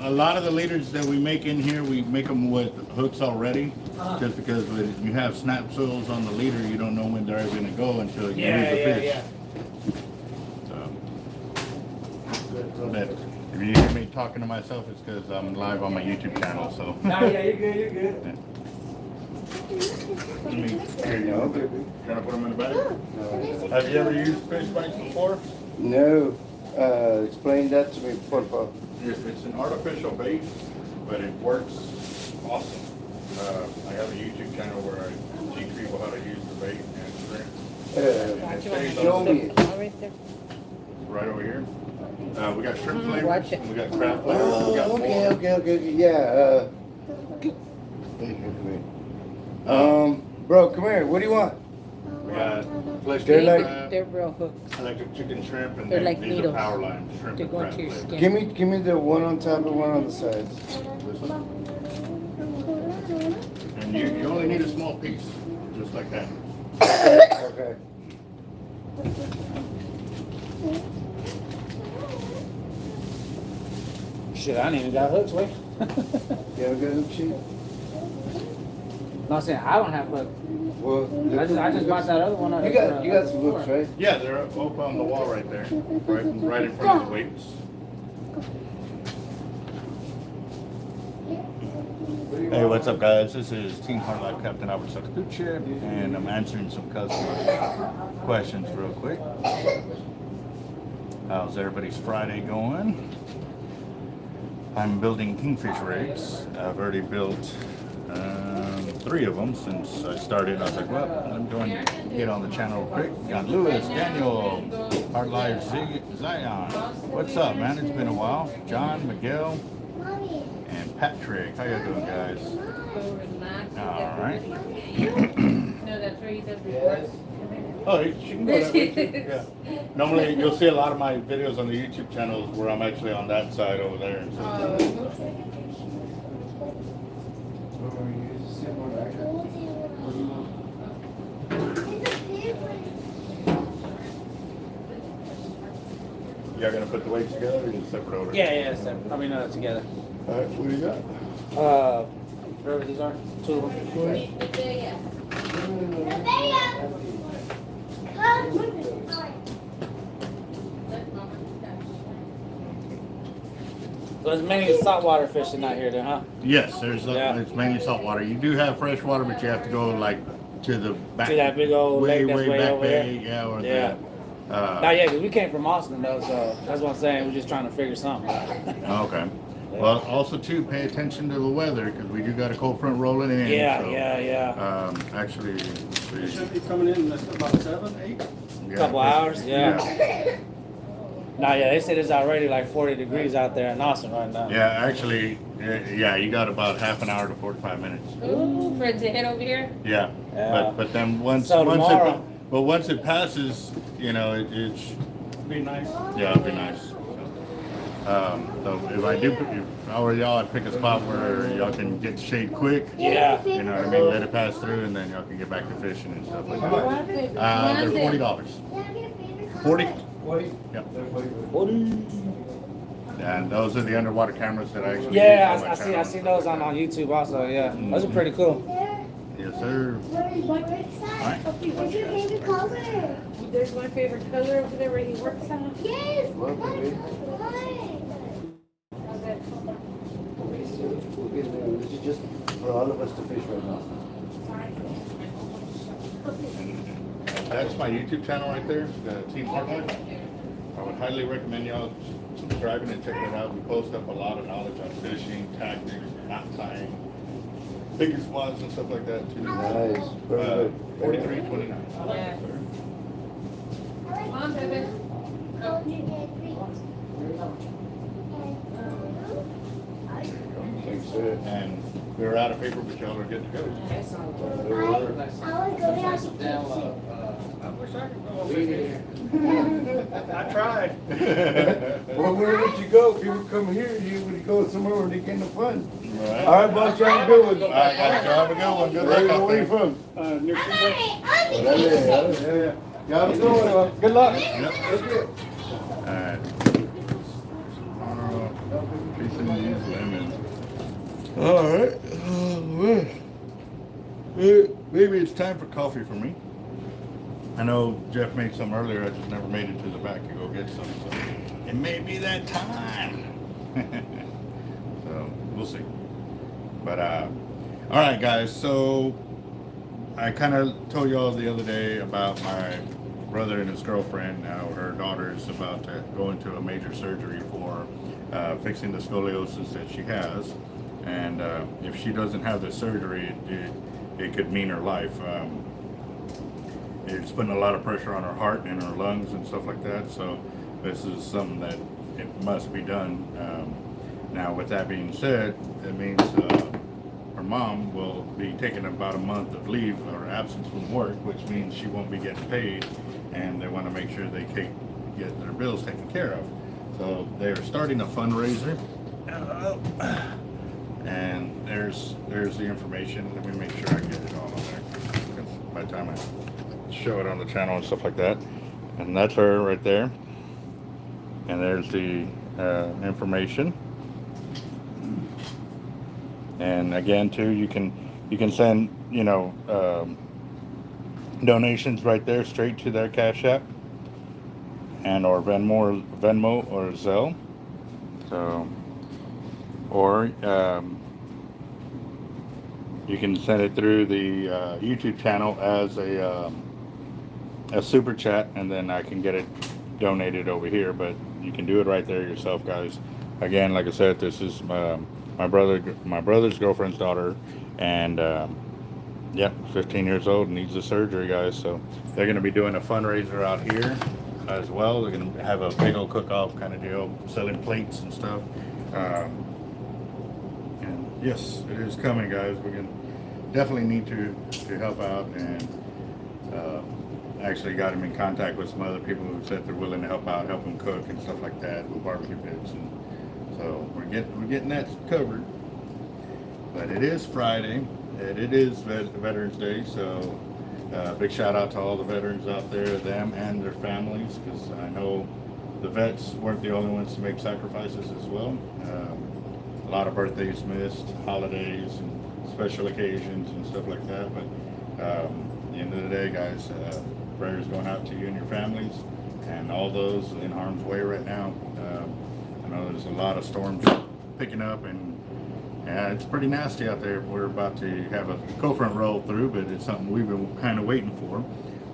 a lot of the leaders that we make in here, we make them with hooks already. Just because when you have snap soils on the leader, you don't know when they're going to go until you lose the fish. So, but if you hear me talking to myself, it's because I'm live on my YouTube channel. So. No, yeah, you're good. You're good. Here you go. Trying to put them in the bag. Have you ever used fish bites before? No. Explain that to me, por favor. It's an artificial bait, but it works awesome. I have a YouTube channel where I teach people how to use the bait and shrimp. Show me. Right over here. We got shrimp flavors, and we got crab flavors. Oh, we got okay. Yeah. Bro, come here. What do you want? We got flesh They're crab, like- They're real hooks. electric chicken shrimp, and They're then like these needles. are power line shrimp They and go crab into your flavors. skin. Give me the one on top and one on the sides. This one. And you only need a small piece, just like that. Okay. Shit, I ain't even got hooks, wait. You have a good hook sheet? No, I'm saying I don't have hooks. Well, I just bought that other one. You got some hooks, right? Yeah, they're up on the wall right there, right in front of the weights. Hey, what's up, guys? This is Team Hard Life Captain Alberto Zertuche, and I'm answering some customer questions real quick. How's everybody's Friday going? I'm building kingfish rigs. I've already built 3 of them since I started. I was like, well, I'm going to get on the channel real quick. Got Lewis, Daniel, Hard Life, Zion. What's up, man? It's been a while. John, Miguel, and Patrick. How you doing, guys? All right. No, that's where he does reports. Oh, she can go that way too. Yeah. Normally, you'll see a lot of my videos on the YouTube channels where I'm actually on that side over there. So. Y'all gonna put the weights together or just separate over? Yeah, I mean, together. All right, what do you got? Whatever these are, 2 of them. So there's mainly saltwater fishing out here, then, huh? Yes, Yeah. it's mainly saltwater. You do have fresh water, but you have to go like to the back, To that big old way lake that's way back over bay, there? yeah, or Yeah. the. Yeah, because we came from Austin, though, so that's what I'm saying. We're just trying to figure something out. Okay. Well, also too, pay attention to the weather because we do got a cold front rolling in. Yeah, so, yeah. Actually, let's It see. should be coming in about 7, 8. Yeah. Couple hours, yeah. Nah, yeah, they said it's already like 40 degrees out there in Austin right now. Yeah, actually, yeah, you got about half an hour to 45 minutes. Ooh, for it to hit over here? Yeah. Yeah. But then once So tomorrow- once it passes, you know, it should Be nice. yeah, it'll be nice. So if I were y'all, I'd pick a spot where y'all can get shade quick. Yeah. You know what I mean? Let it pass through, and then y'all can get back to fishing and stuff like that. They're $40. 40. Yep. And those are the underwater cameras that I actually Yeah, use on my I channel. seen those on YouTube also, yeah. Those are pretty cool. Yes, sir. What's your favorite color? There's my favorite color over there where he works at. Yes. This is just for all of us to fish right now. That's my YouTube channel right there, the Team Hard Life. I would highly recommend y'all subscribing and checking it out. We post up a lot of knowledge on fishing, tactics, knot tying, bigger spots and stuff like that too. Nice. Very good. 43.29. Yeah. Mom, Evan. Thanks, sir. And we're out of paper, but y'all are good to go. I would go down to I wish I could go over here. I tried. Well, where would you go? If you would come here, you would go somewhere where they get no fun. All right. All right, boss, you have a good one. All right, guys, y'all have a good one. Good luck out Where are you there. from? Near Seaway. Yeah. Y'all have a good one. Good luck. Yep. All right. Peace and lemon. Alright. Maybe it's time for coffee for me. I know Jeff made some earlier. I just never made it to the back to go get some. So it may be that time. So we'll see. But all right, guys. So I kind of told y'all the other day about my brother and his girlfriend. Now her daughter is about to go into a major surgery for fixing the scoliosis that she has, and if she doesn't have the surgery, it could mean her life. It's putting a lot of pressure on her heart and her lungs and stuff like that. So this is something that it must be done. Now, with that being said, it means her mom will be taking about a month of leave or absence from work, which means she won't be getting paid, and they want to make sure they get their bills taken care of. So they're starting a fundraiser, and there's the information. Let me make sure I get it all on there, because by the time I show it on the channel and stuff like that. And that's her right there, and there's the information. And again, too, you can send, you know, donations right there straight to their Cash App and or Venmo or Zelle. So, or you can send it through the YouTube channel as a super chat, and then I can get it donated over here. But you can do it right there yourself, guys. Again, like I said, this is my brother's girlfriend's daughter, and yeah, 15 years old, needs a surgery, guys. So they're going to be doing a fundraiser out here as well. They're going to have a big old cook-off kind of deal, selling plates and stuff. And yes, it is coming, guys. We're going to definitely need to help out, and actually got him in contact with some other people who said they're willing to help out, help him cook and stuff like that with barbecue pits, and so we're getting that covered. But it is Friday, and it is Veterans Day, so big shout out to all the veterans out there, them and their families, because I know the vets weren't the only ones to make sacrifices as well. A lot of birthdays missed, holidays, and special occasions and stuff like that. But at the end of the day, guys, prayers going out to you and your families and all those in harm's way right now. I know there's a lot of storms picking up, and it's pretty nasty out there. We're about to have a cold front roll through, but it's something we've been kind of waiting for,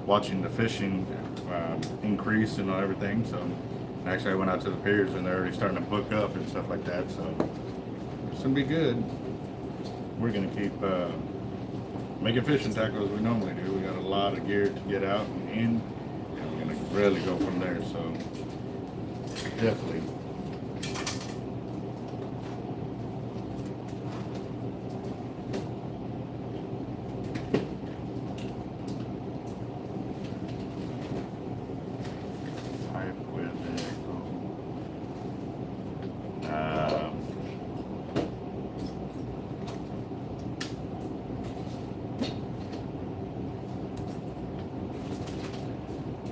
watching the fishing increase and everything. So actually I went out to the piers, and they're already starting to book up and stuff like that. So it's going to be good. We're going to keep making fishing tackles as we normally do. We got a lot of gear to get out and in, and we're going to really go from there. So definitely.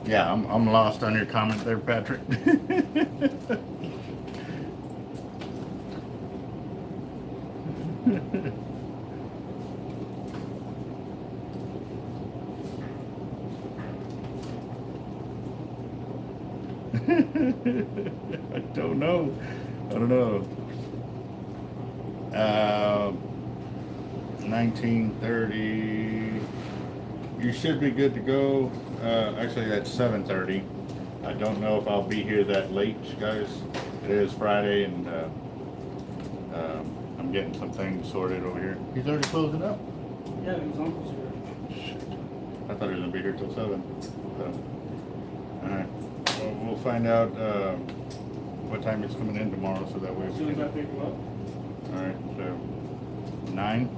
Yeah, I'm lost on your comment there, Patrick. I don't know. 1930. You should be good to go. Actually, that's 7:30. I don't know if I'll be here that late, guys. It is Friday, and I'm getting some things sorted over here. He's already closing up. Yeah, his uncle's here. Shit. I thought he was gonna be here till 7. So, all right. Well, we'll find out what time he's coming in tomorrow, so that way. As soon as I pick him up, All right. So 9.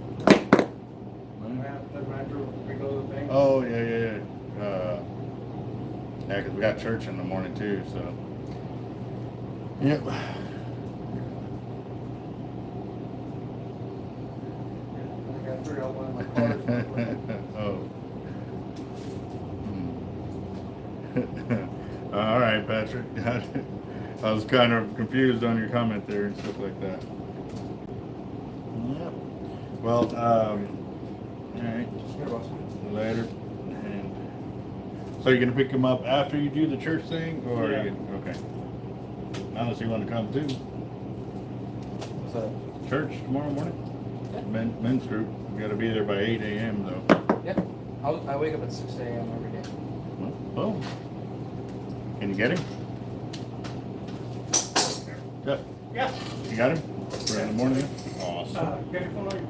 after we go to the thing. Oh yeah. Yeah, because we got church in the morning too. So. Yep. I gotta figure out one of my cars. Oh. All right, Patrick. I was kind of confused on your comment there and stuff like that. Well, all right. Here, boss. Later. And so you're gonna pick him up after you do the church thing, or Yeah. okay? Unless you want to come too. What's that? Church tomorrow morning. Yeah. Men's group. You gotta be there by 8 a.m. though. Yeah. I wake up at 6 a.m. every day. Oh. Can you get him? Yeah. Yeah. You got him? For in the morning? Awesome. Get your phone on you.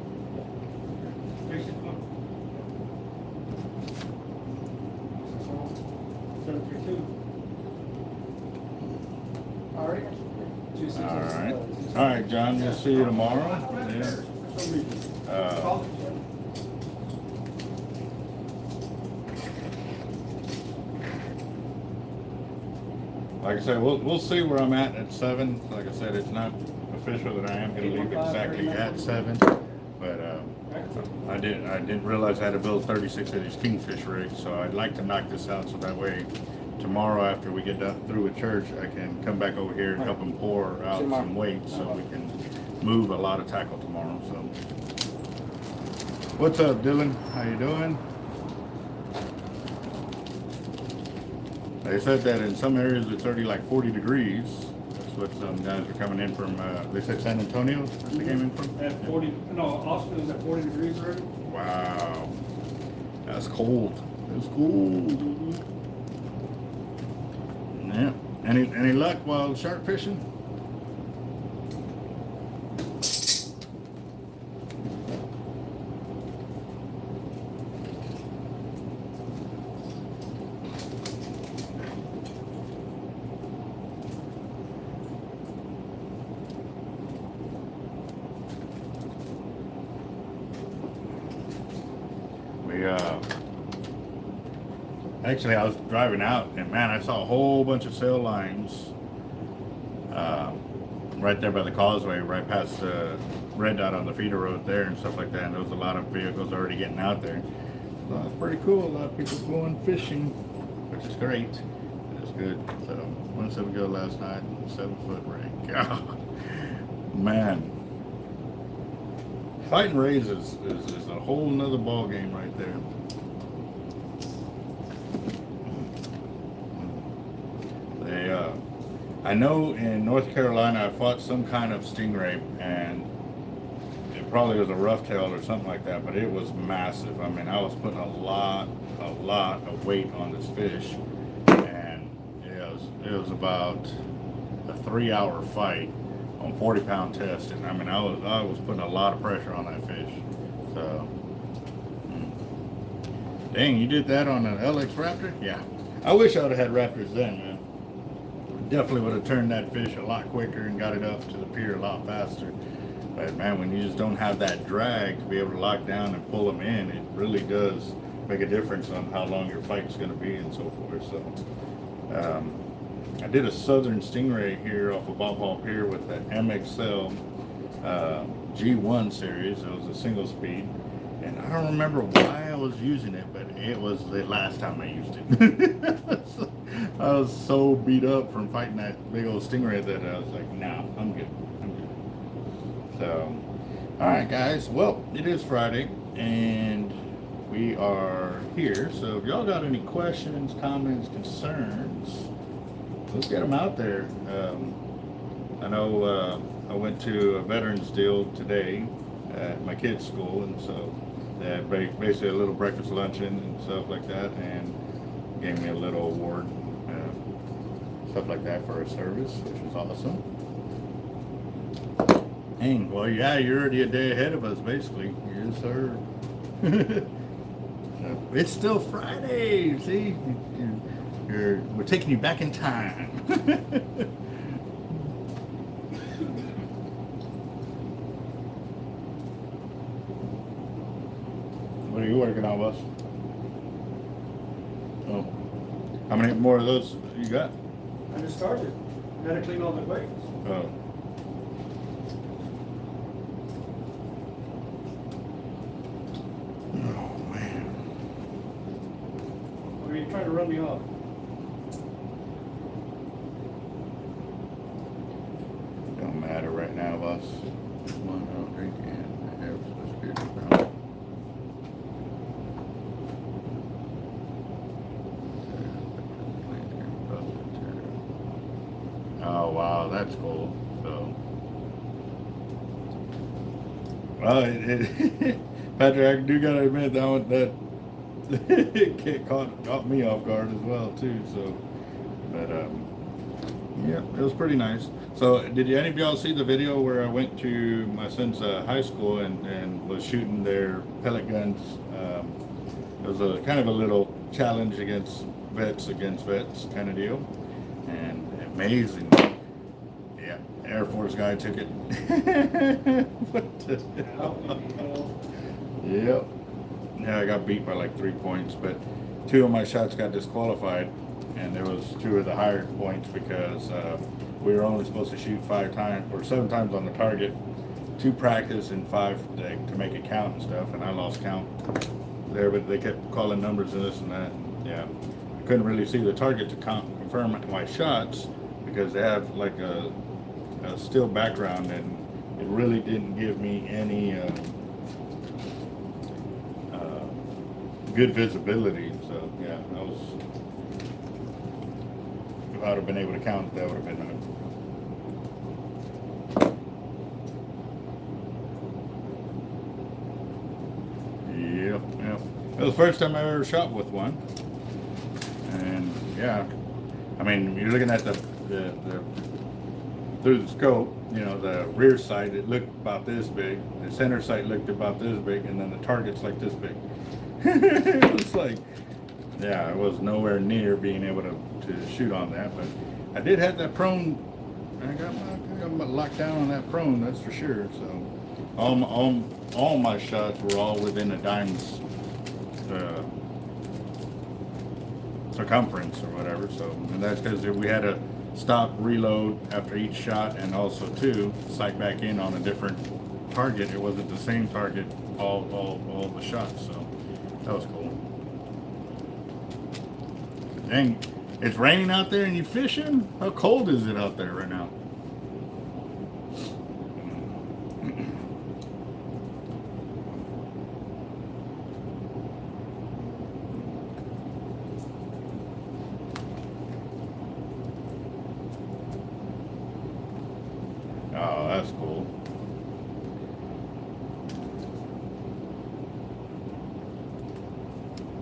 732. All right. All right, John. We'll see you tomorrow. Yeah. Like I said, we'll see where I'm at 7. Like I said, it's not official that I am going to leave exactly at 7, but I didn't realize I had to build 36 of these kingfish rigs, so I'd like to knock this out so that way tomorrow after we get done through with church, I can come back over here and help them pour out some weight so we can move a lot of tackle tomorrow. So, what's up, Dylan? How you doing? They said that in some areas it's already like 40 degrees. That's what some guys are coming in from. They said San Antonio they came in from. At 40, no, Austin is at 40 degrees already. Wow, that's cold. That's cold. Yeah. Any luck while shark fishing? Actually, I was driving out, and man, I saw a whole bunch of sail lines right there by the causeway, right past the red dot on the feeder road there and stuff like that. And there was a lot of vehicles already getting out there. So that's pretty cool. A lot of people going fishing, which is great. It's good. So went 7 go last night, 7-foot rig. God, man, fighting rays is a whole nother ball game right there. I know in North Carolina I fought some kind of stingray, and it probably was a rough tail or something like that, but it was massive. I mean, I was putting a lot of weight on this fish, and it was about a 3-hour fight on 40-pound test, and I mean, I was putting a lot of pressure on that fish. So, dang, you did that on an LX Raptor? Yeah. I wish I would have had Raptors then, man. Definitely would have turned that fish a lot quicker and got it up to the pier a lot faster. But man, when you just don't have that drag to be able to lock down and pull them in, it really does make a difference on how long your fight's going to be and so forth. So I did a Southern Stingray here off of Bob Hall Pier with the MXL G1 series. It was a single speed, and I don't remember why I was using it, but it was the last time I used it. I was so beat up from fighting that big old stingray that I was like, nah, I'm good. So, all right, guys. Well, it is Friday, and we are here. So if y'all got any questions, comments, concerns, let's get them out there. I know I went to a veterans deal today at my kids' school, and so they had basically a little breakfast luncheon and stuff like that, and gave me a little award, stuff like that for a service, which is awesome. Dang, well, yeah, you're already a day ahead of us, basically. Yes, sir. It's still Friday, see? We're taking you back in time. What are you working on, boss? Oh. How many more of those you got? I just started. I had to clean all the weights. Oh. Oh, man. Or are you trying to run me off? Don't matter right now, boss. Come on, I'll drink and have some spirit. Oh, that's cool. So, well, Patrick, I do gotta admit that one, that it caught me off guard as well too. So, but yeah, it was pretty nice. So, did any of y'all see the video where I went to my son's high school and was shooting their pellet guns? It was a kind of a little challenge against vets kind of deal, and amazing. Yeah, Air Force guy took it. What the hell? Yep. Yeah, I got beat by like 3 points, but 2 of my shots got disqualified, and there was 2 of the higher points because we were only supposed to shoot 5 times or 7 times on the target, 2 practice and 5 to make it count and stuff, and I lost count there, but they kept calling numbers and this and that. And yeah, I couldn't really see the target to confirm my shots because they have like a still background, and it really didn't give me any good visibility. So yeah, I was, if I would have been able to count, that would have been Yep. It was the first time I ever shot with one, and yeah, I mean, you're looking at the through the scope, you know, the rear sight, it looked about this big, the center sight looked about this big, and then the target's like this big. It was like, yeah, I was nowhere near being able to shoot on that, but I did have that prone. I got my locked down on that prone, that's for sure. So all my shots were all within a dime's circumference or whatever. So, and that's because we had to stop, reload after each shot, and also too sight back in on a different target. It wasn't the same target all the shots. So that was cool. Dang, it's raining out there and you fishing? How cold is it out there right now? Oh, that's cool.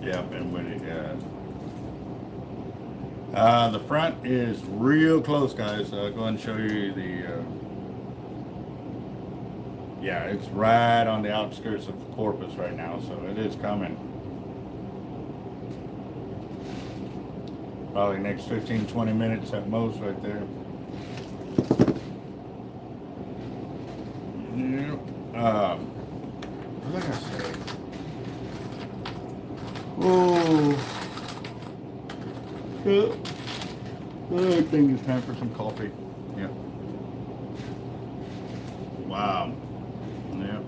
Yep, and with it, yeah. The front is real close, guys. I'll go ahead and show you the, yeah, it's right on the outskirts of Corpus right now, so it is coming. Probably next 15-20 minutes at most right there. Yeah. What was I gonna say? Oh. I think it's time for some coffee. Yeah. Wow. Yeah.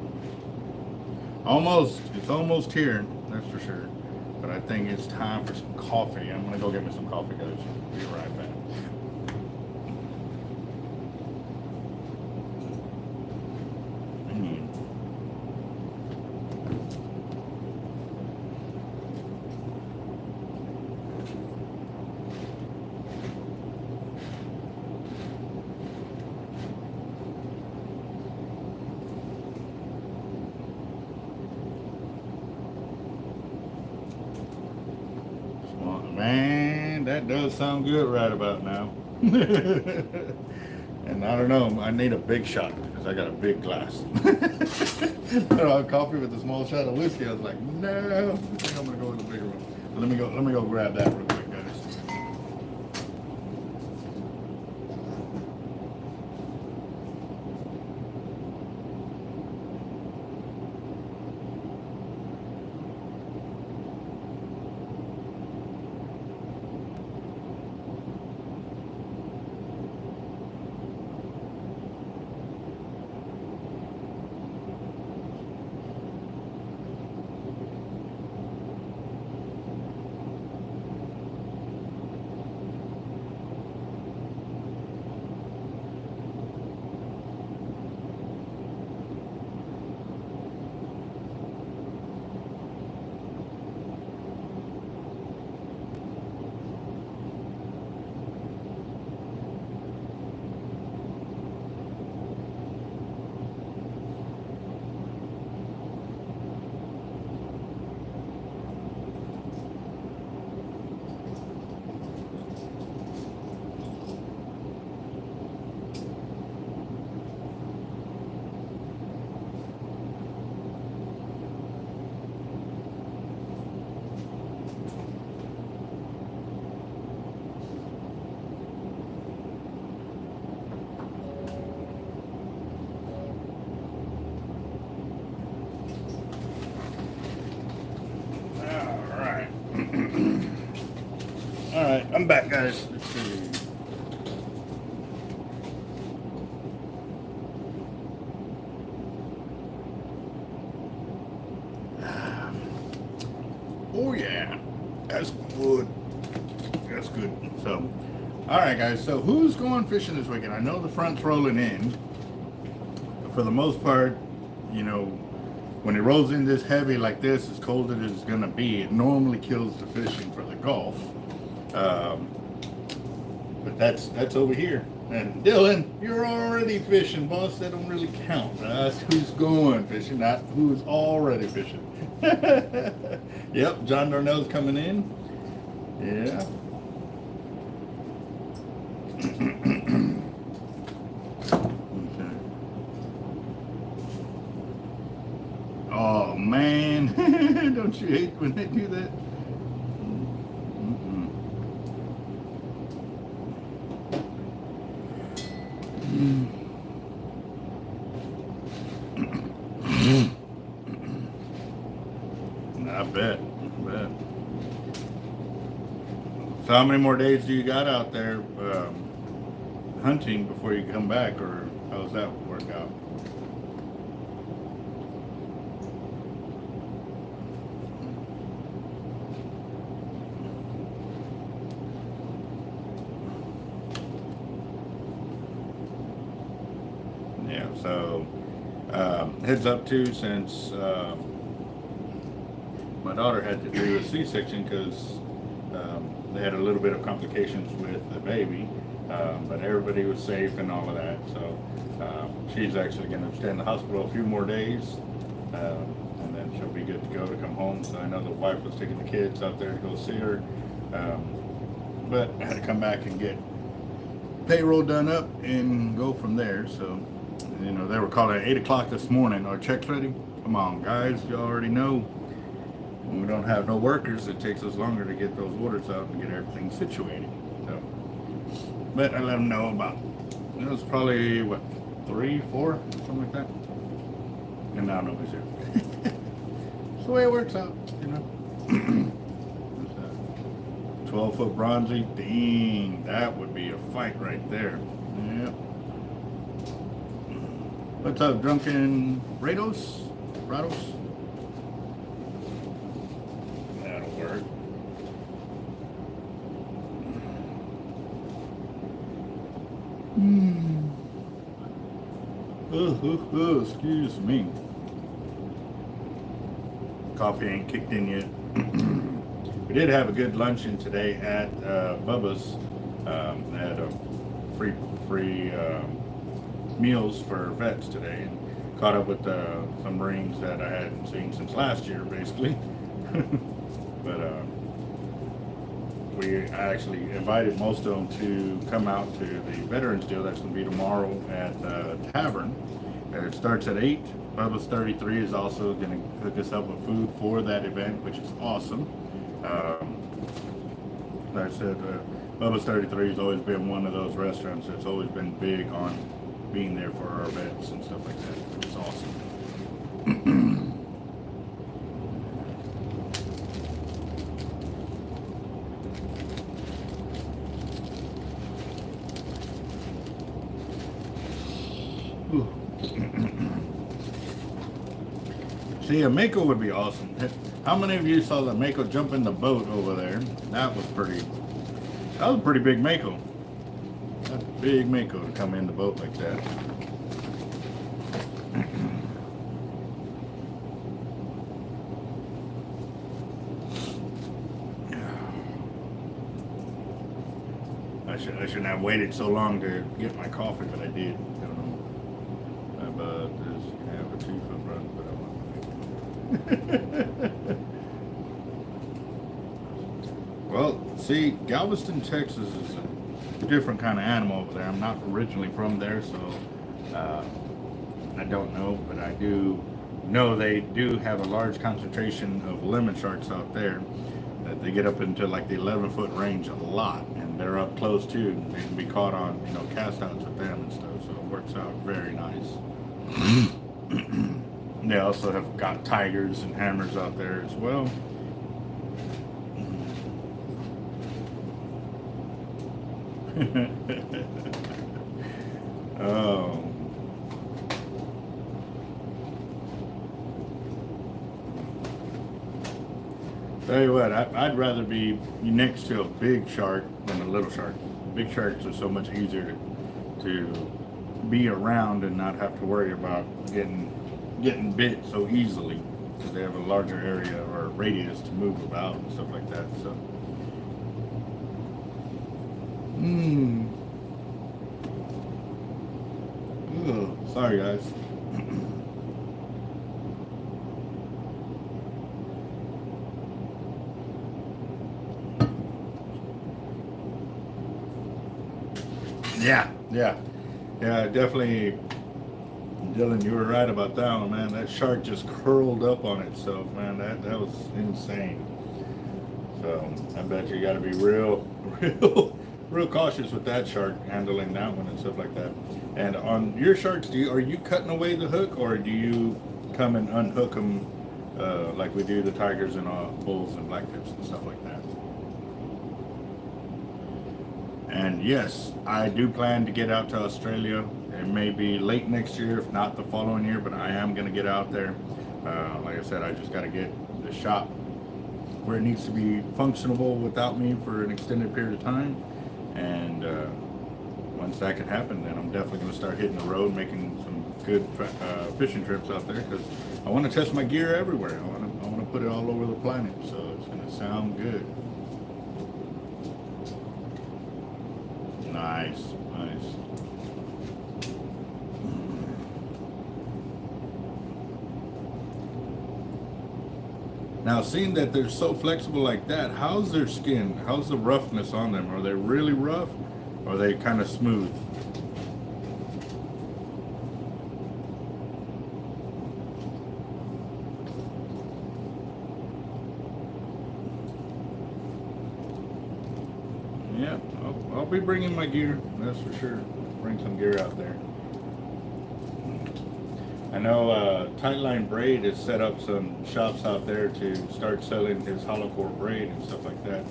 It's almost here, that's for sure. But I think it's time for some coffee. I'm gonna go get me some coffee, guys. Be right back. Man, that does sound good right about now. And I don't know, I need a big shot because I got a big glass. Coffee with a small shot of whiskey. I was like, no, I think I'm gonna go with the bigger one. But let me go grab that real quick, guys. I'm back, guys. Let's see. Oh yeah, that's good. That's good. So, all right, guys. So, who's going fishing this weekend? I know the front's rolling in. For the most part, you know, when it rolls in this heavy like this, as cold as it's gonna be, it normally kills the fishing for the Gulf. But that's over here. And Dylan, you're already fishing, boss. That don't really count. That's who's going fishing, not who's already fishing. Yep, John Darnell's coming in. Yeah. Okay. Oh man, don't you hate when they do that? I bet. So how many more days do you got out there hunting before you come back, or how's that work out? Yeah, so heads up too, since my daughter had to do a C-section because they had a little bit of complications with the baby, but everybody was safe and all of that. So she's actually going to stay in the hospital a few more days, and then she'll be good to go to come home. So I know the wife was taking the kids out there to go see her, but I had to come back and get payroll done up and go from there. So, you know, they were calling at 8 o'clock this morning. Our check's ready. Come on, guys, you already know. When we don't have no workers, it takes us longer to get those orders out and get everything situated. So, but I let them know about, it was probably, what, 3, 4, something like that. And now nobody's here. It's the way it works out, you know. 12-foot bronzy, dang, that would be a fight right there. Yep. What's up, drunken Rados? That'll work. Excuse me. Coffee ain't kicked in yet. We did have a good luncheon today at Bubba's. They had a free meals for vets today, and caught up with some Marines that I hadn't seen since last year, basically. But I actually invited most of them to come out to the Veterans Deal that's going to be tomorrow at the Tavern. It starts at 8. Bubba's 33 is also going to hook us up with food for that event, which is awesome. Like I said, Bubba's 33 has always been one of those restaurants that's always been big on being there for our vets and stuff like that, which is awesome. See, a mako would be awesome. How many of you saw the mako jump in the boat over there? That was a pretty big mako. That's a big mako to come in the boat like that. I shouldn't have waited so long to get my coffee, but I did. I don't know. How about this? Have a 2-foot run, but I want. Well, see, Galveston, Texas is a different kind of animal over there. I'm not originally from there, so I don't know, but I do know they do have a large concentration of lemon sharks out there. That they get up into like the 11-foot range a lot, and they're up close too. They can be caught on, you know, cast outs with them and stuff, so it works out very nice. They also have got tigers and hammers out there as well. Oh. Tell you what, I'd rather be next to a big shark than a little shark. Big sharks are so much easier to be around and not have to worry about getting bit so easily, because they have a larger area or radius to move about and stuff like that. So. Ugh, sorry guys. Yeah, definitely, Dylan, you were right about that one, man. That shark just curled up on itself, man. That was insane. So I bet you got to be real cautious with that shark, handling that one and stuff like that. And on your sharks, are you cutting away the hook, or do you come and unhook them like we do the tigers and bulls and blacktips and stuff like that? And yes, I do plan to get out to Australia. It may be late next year, if not the following year, but I am going to get out there. Like I said, I just got to get the shop where it needs to be functionable without me for an extended period of time. And once that can happen, then I'm definitely going to start hitting the road, making some good fishing trips out there, because I want to test my gear everywhere. I want to put it all over the planet, so it's going to sound good. Nice. Now, seeing that they're so flexible like that, how's their skin? How's the roughness on them? Are they really rough, or are they kind of smooth? Yeah, I'll be bringing my gear, that's for sure. Bring some gear out there. I know Tightline Braid has set up some shops out there to start selling his hollow core braid and stuff like that,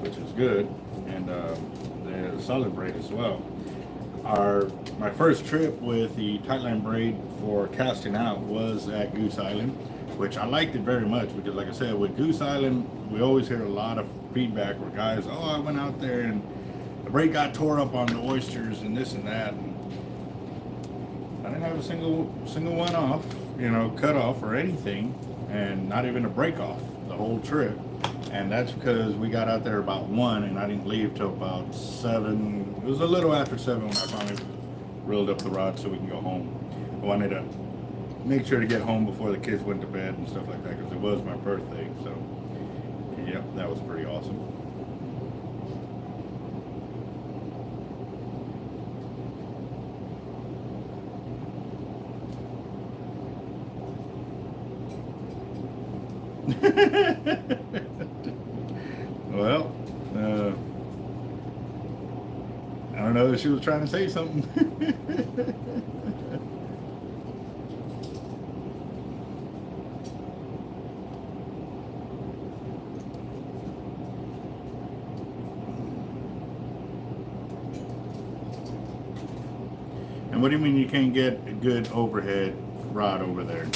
which is good, and the solid braid as well. My first trip with the Tightline Braid for casting out was at Goose Island, which I liked it very much, because like I said, with Goose Island, we always hear a lot of feedback where guys, I went out there and the braid got tore up on the oysters and this and that. And I didn't have a single one off, cut off or anything, and not even a break off the whole trip. And that's because we got out there about 1 and I didn't leave till about 7. It was a little after 7 when I finally reeled up the rod so we can go home. I wanted to make sure to get home before the kids went to bed and stuff like that, because it was my birthday. So yep, that was pretty awesome. Well, I don't know if she was trying to say something. And what do you mean you can't get a good overhead rod over there?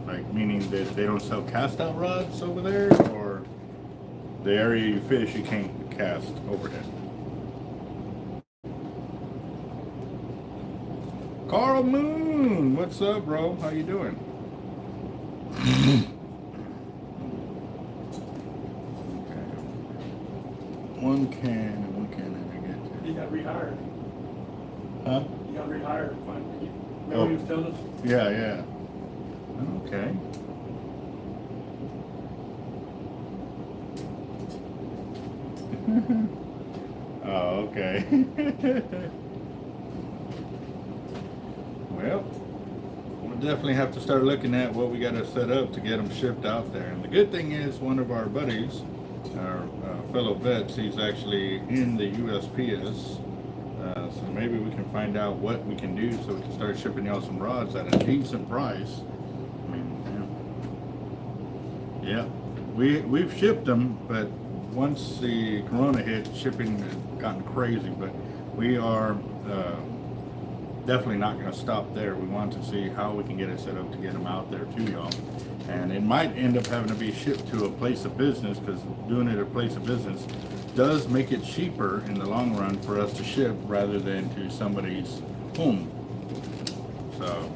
Like, meaning that they don't sell cast out rods over there, or the area you fish you can't cast overhead? Carl Moon, what's up, bro? How you doing? Okay. 1 can and 1 can I get to. You got rehired. Huh? You got rehired. Remember you was telling us? Yeah. Okay. Oh, okay. Well, we'll definitely have to start looking at what we got to set up to get them shipped out there. And the good thing is, one of our buddies, our fellow vets, he's actually in the USPS. So maybe we can find out what we can do so we can start shipping y'all some rods at a decent price. I mean, yeah, we've shipped them, but once the corona hit, shipping has gotten crazy. But we are definitely not going to stop there. We want to see how we can get it set up to get them out there to y'all. And it might end up having to be shipped to a place of business, because doing it at a place of business does make it cheaper in the long run for us to ship rather than to somebody's home. So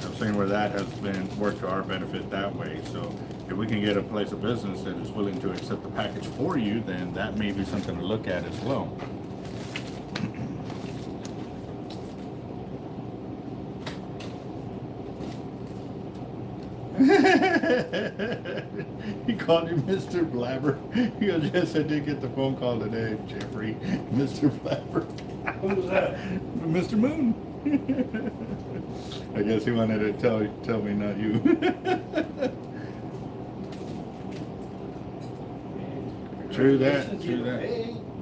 I'm saying where that has been worked to our benefit that way. So if we can get a place of business that is willing to accept the package for you, then that may be something to look at as well. He called you Mr. Blabber. He goes, yes, I did get the phone call today, Jeffrey. Mr. Blabber. Who was that? Mr. Moon. I guess he wanted to tell me, not you. True that.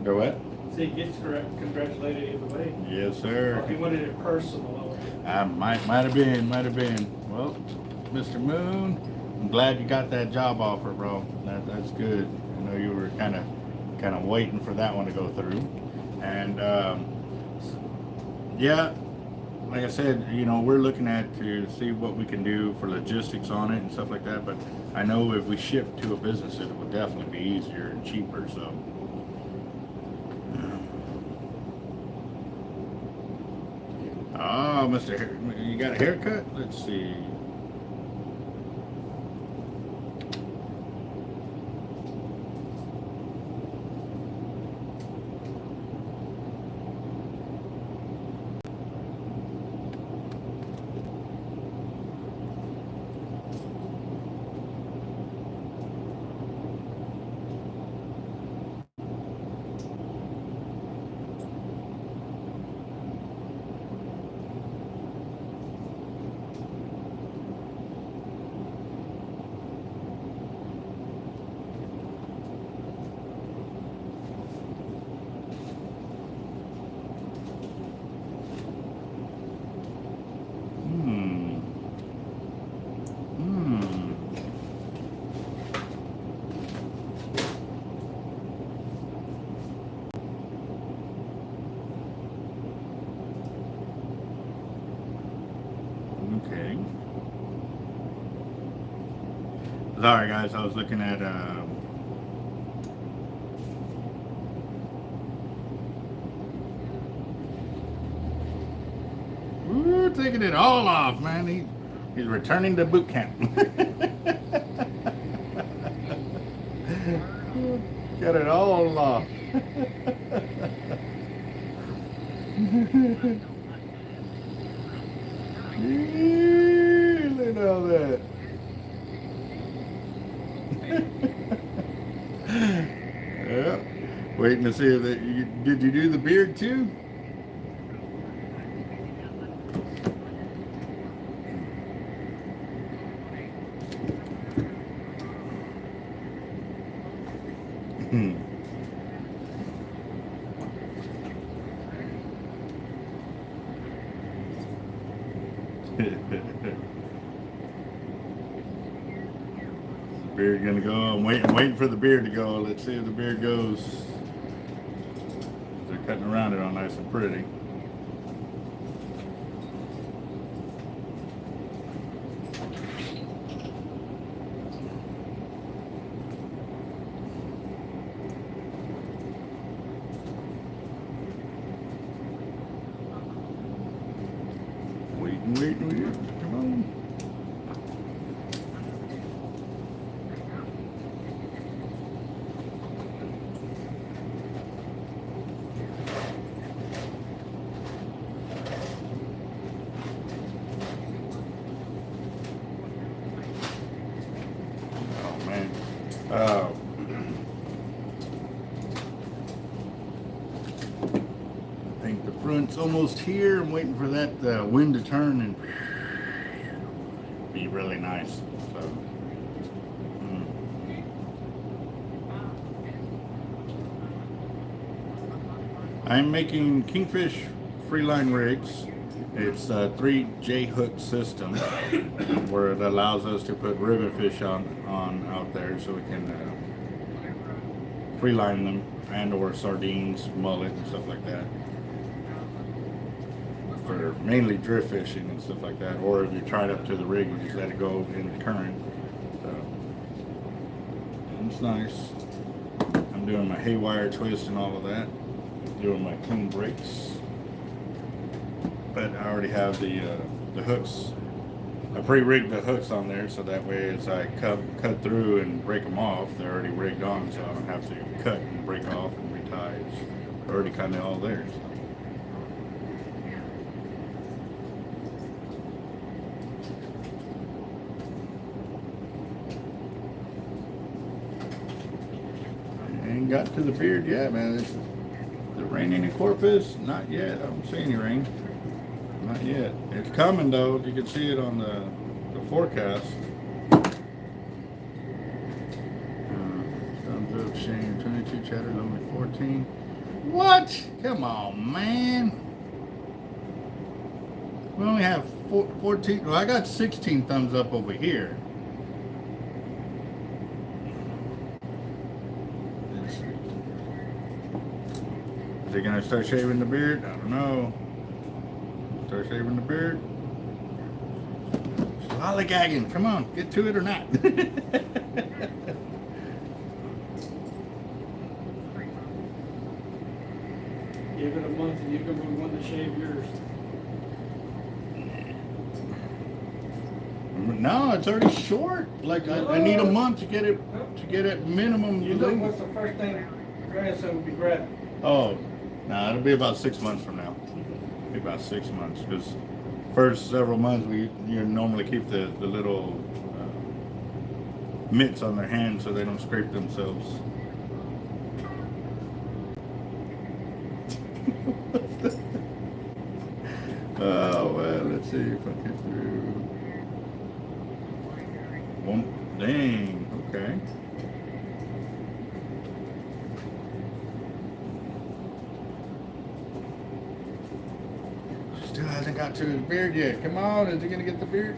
Go what? So he gets congratulated either way. Yes, Or sir. if he wanted it personal. I might have been. Well, Mr. Moon, I'm glad you got that job offer, bro. That's good. I know you were kind of waiting for that one to go through, and yeah, like I said, you know, we're looking at to see what we can do for logistics on it and stuff like that. But I know if we ship to a business, it will definitely be easier and cheaper. So. Oh, you got a haircut? Let's see. Okay. Sorry guys, I was looking at we're taking it all off, man. He's returning to boot camp. Got it all off. Look at all that. Yeah. Waiting to see if did you do the beard too? Beard gonna go. I'm waiting for the beard to go. Let's see if the beard goes. They're cutting around it all nice and pretty. Waiting. Come on. I think the front's almost here. I'm waiting for that wind to turn and be really nice. So, I'm making Kingfish freeline rigs. It's a 3 J-hook system where it allows us to put ribbon fish on out there, so we can freeline them, and or sardines, mullet, and stuff like that. for mainly drift fishing and stuff like that. Or if you're tied up to the rig, you just let it go in the current. So it's nice. I'm doing my haywire twist and all of that. Doing my clean brakes. But I already have the hooks. I pre-rigged the hooks on there so that way as I cut through and break them off, they're already rigged on, so I don't have to cut and break off and retie. It's already kind of all there. So. Ain't got to the beard yet, man. Is it raining in Corpus? Not yet. I don't see any rain. Not yet. It's coming though. You can see it on the forecast. Thumbs up, Shane. 22 chatters, only 14. What? Come on, man. We only have 14. Well, I got 16 thumbs up over here. Is he gonna start shaving the beard? I don't know. Start shaving the beard. Lollygagging. Come on, get to it or not. Give it a month and you can be one to shave yours. No, it's already short. Like I need a month to get it minimum. You know what's the first thing your grandson would be grabbing? Oh, no, it'll be about 6 months from now. It'll be about 6 months because first several months you normally keep the little mitts on their hands so they don't scrape themselves. Oh well, let's see if I get through. One, dang, okay. Still hasn't got to his beard yet. Come on, is he gonna get the beard?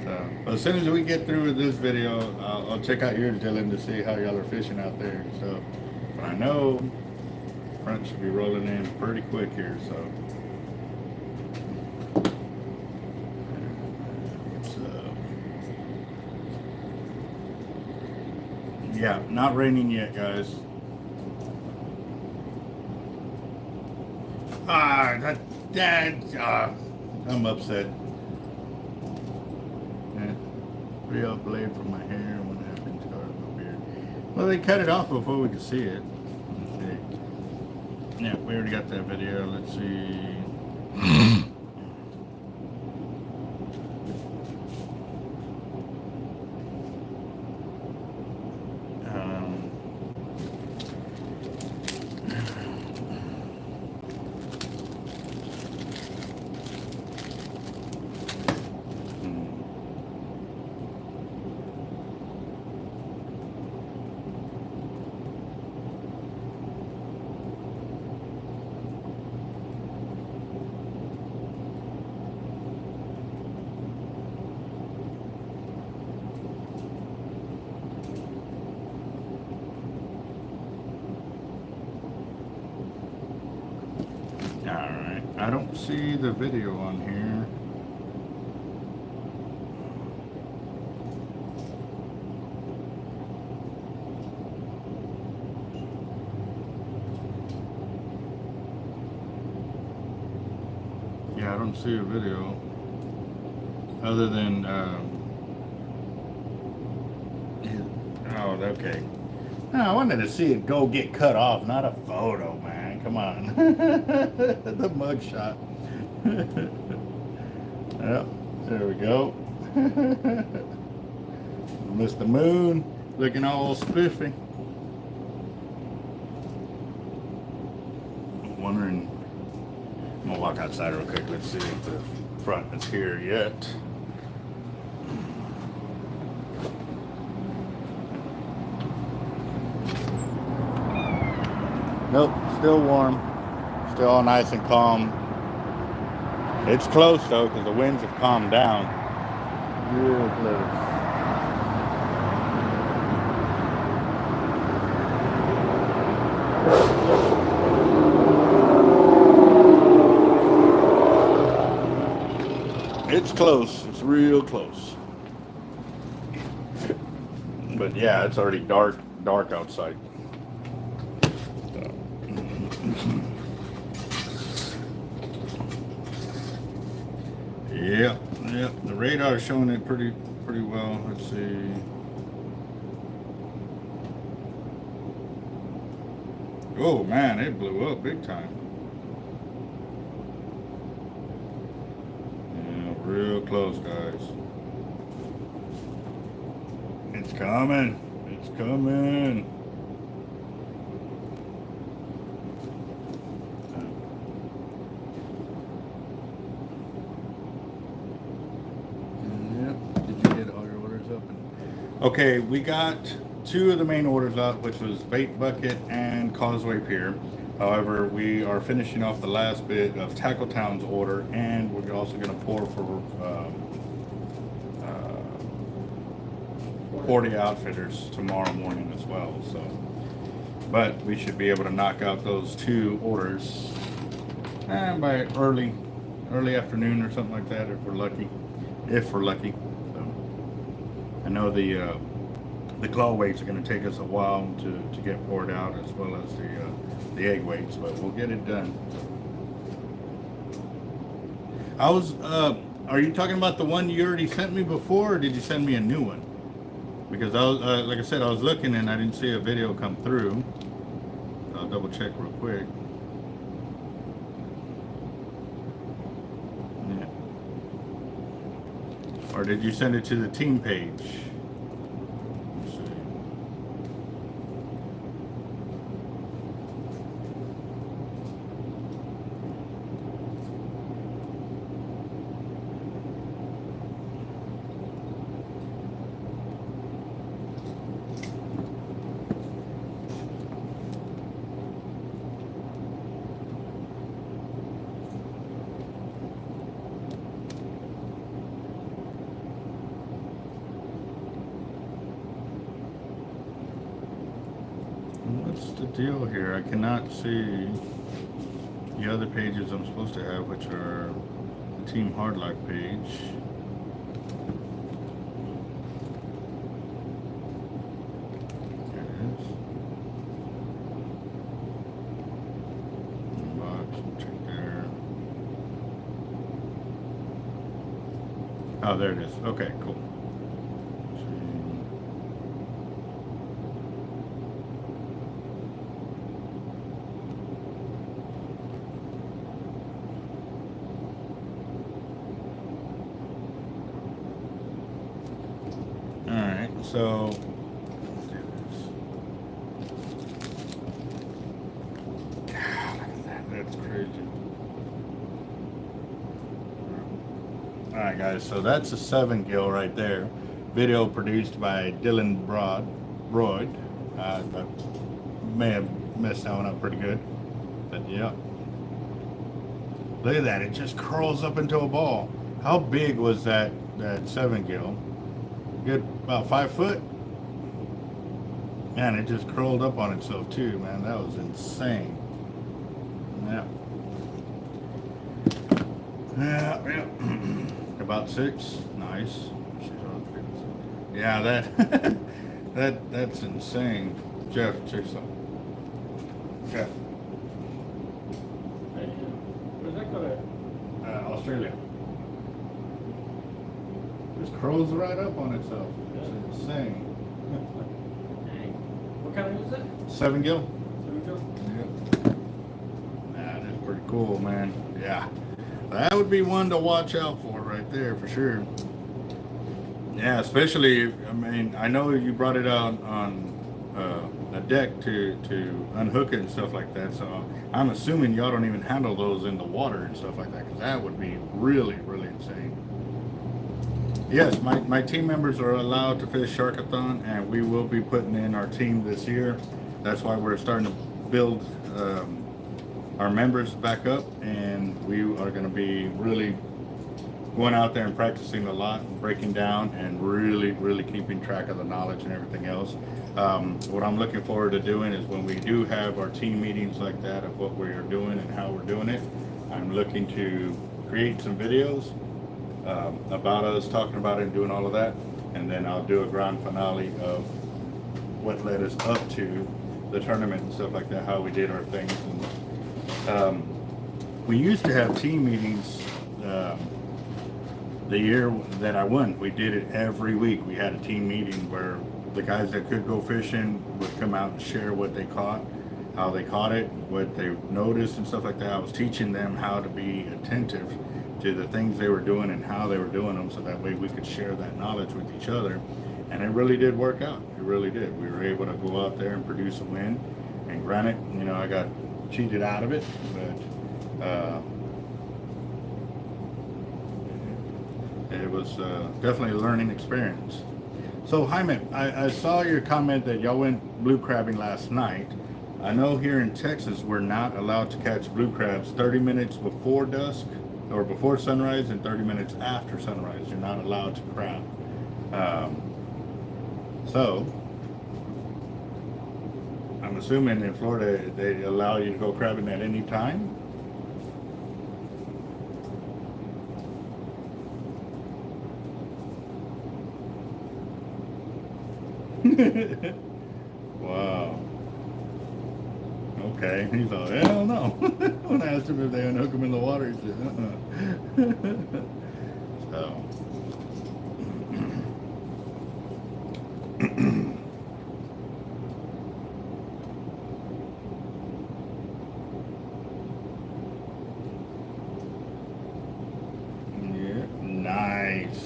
So, as soon as we get through with this video, I'll check out yours, Dylan, to see how y'all are fishing out there. So, but I know front should be rolling in pretty quick here. So, yeah, not raining yet, guys. I'm upset. Yeah. Re-up blade for my hair. 1.5 inch scar on my beard. Well, they cut it off before we could see it. Okay. Yeah, we already got that video. Let's see. Alright, I don't see the video on here. Yeah, I don't see a video other than oh, okay. No, I wanted to see it go get cut off, not a photo, man. Come on. The mug shot. Yep, there we go. Mr. Moon looking all spiffy. I'm wondering, I'm gonna walk outside real quick. Let's see if the front is here yet. Nope, still warm, still all nice and calm. It's close though, because the winds have calmed down. Real close. It's close. It's real close. But yeah, it's already dark outside. Yeah, the radar is showing it pretty well. Let's see. Oh man, it blew up big time. Yeah, real close, guys. It's coming. It's coming. Okay, we got 2 of the main orders out, which was bait bucket and causeway pier. However, we are finishing off the last bit of Tackle Town's order, and we're also going to pour for 40 outfitters tomorrow morning as well. So, but we should be able to knock out those 2 orders by early afternoon or something like that, if we're lucky. I know the claw weights are going to take us a while to get poured out, as well as the egg weights, but we'll get it done. Are you talking about the one you already sent me before, or did you send me a new one? Because I was, like I said, I was looking and I didn't see a video come through. I'll double check real quick. Or did you send it to the team page? Let's see. What's the deal here? I cannot see the other pages I'm supposed to have, which are the Team Hardlock page. There it is. Box, check there. Oh, there it is. Okay, cool. So let's do this. God, look at that. That's crazy. Alright guys, so that's a 7 gill right there. Video produced by Dylan Broad. I may have messed that one up pretty good. But yeah. Look at that, it just curls up into a ball. How big was that 7 gill? Good, about 5 foot. Man, it just curled up on itself too, man. That was insane. Yeah. About 6. Nice. Yeah, that's insane. Jeff, check some. Jeff. Hey, where's that go at? Australia. Just curls right up on itself. It's insane. What kind of is it? 7 gill. 7 gill? Yep. That is pretty cool, man. Yeah. That would be one to watch out for right there, for sure. Yeah, especially, I mean, I know you brought it out on a deck to unhook it and stuff like that, so I'm assuming y'all don't even handle those in the water and stuff like that, because that would be really, really insane. Yes, my team members are allowed to fish Sharkathon, and we will be putting in our team this year. That's why we're starting to build our members back up, and we are going to be really going out there and practicing a lot, breaking down, and really keeping track of the knowledge and everything else. What I'm looking forward to doing is when we do have our team meetings like that of what we are doing and how we're doing it, I'm looking to create some videos about us, talking about it and doing all of that. And then I'll do a grand finale of what led us up to the tournament and stuff like that, how we did our things. And, we used to have team meetings the year that I won. We did it every week. We had a team meeting where the guys that could go fishing would come out and share what they caught, how they caught it, what they noticed and stuff like that. I was teaching them how to be attentive to the things they were doing and how they were doing them, so that way we could share that knowledge with each other. And it really did work out. It really did. We were able to go out there and produce a win. And granted, you know, I got cheated out of it, but it was definitely a learning experience. So Jaime, I saw your comment that y'all went blue crabbing last night. I know here in Texas we're not allowed to catch blue crabs 30 minutes before dusk or before sunrise and 30 minutes after sunrise. You're not allowed to crab. So I'm assuming in Florida they allow you to go crabbing at any time. Wow. Okay. He's like, hell no. When I asked him if they unhook him in the water, he said, So. Yeah. Nice.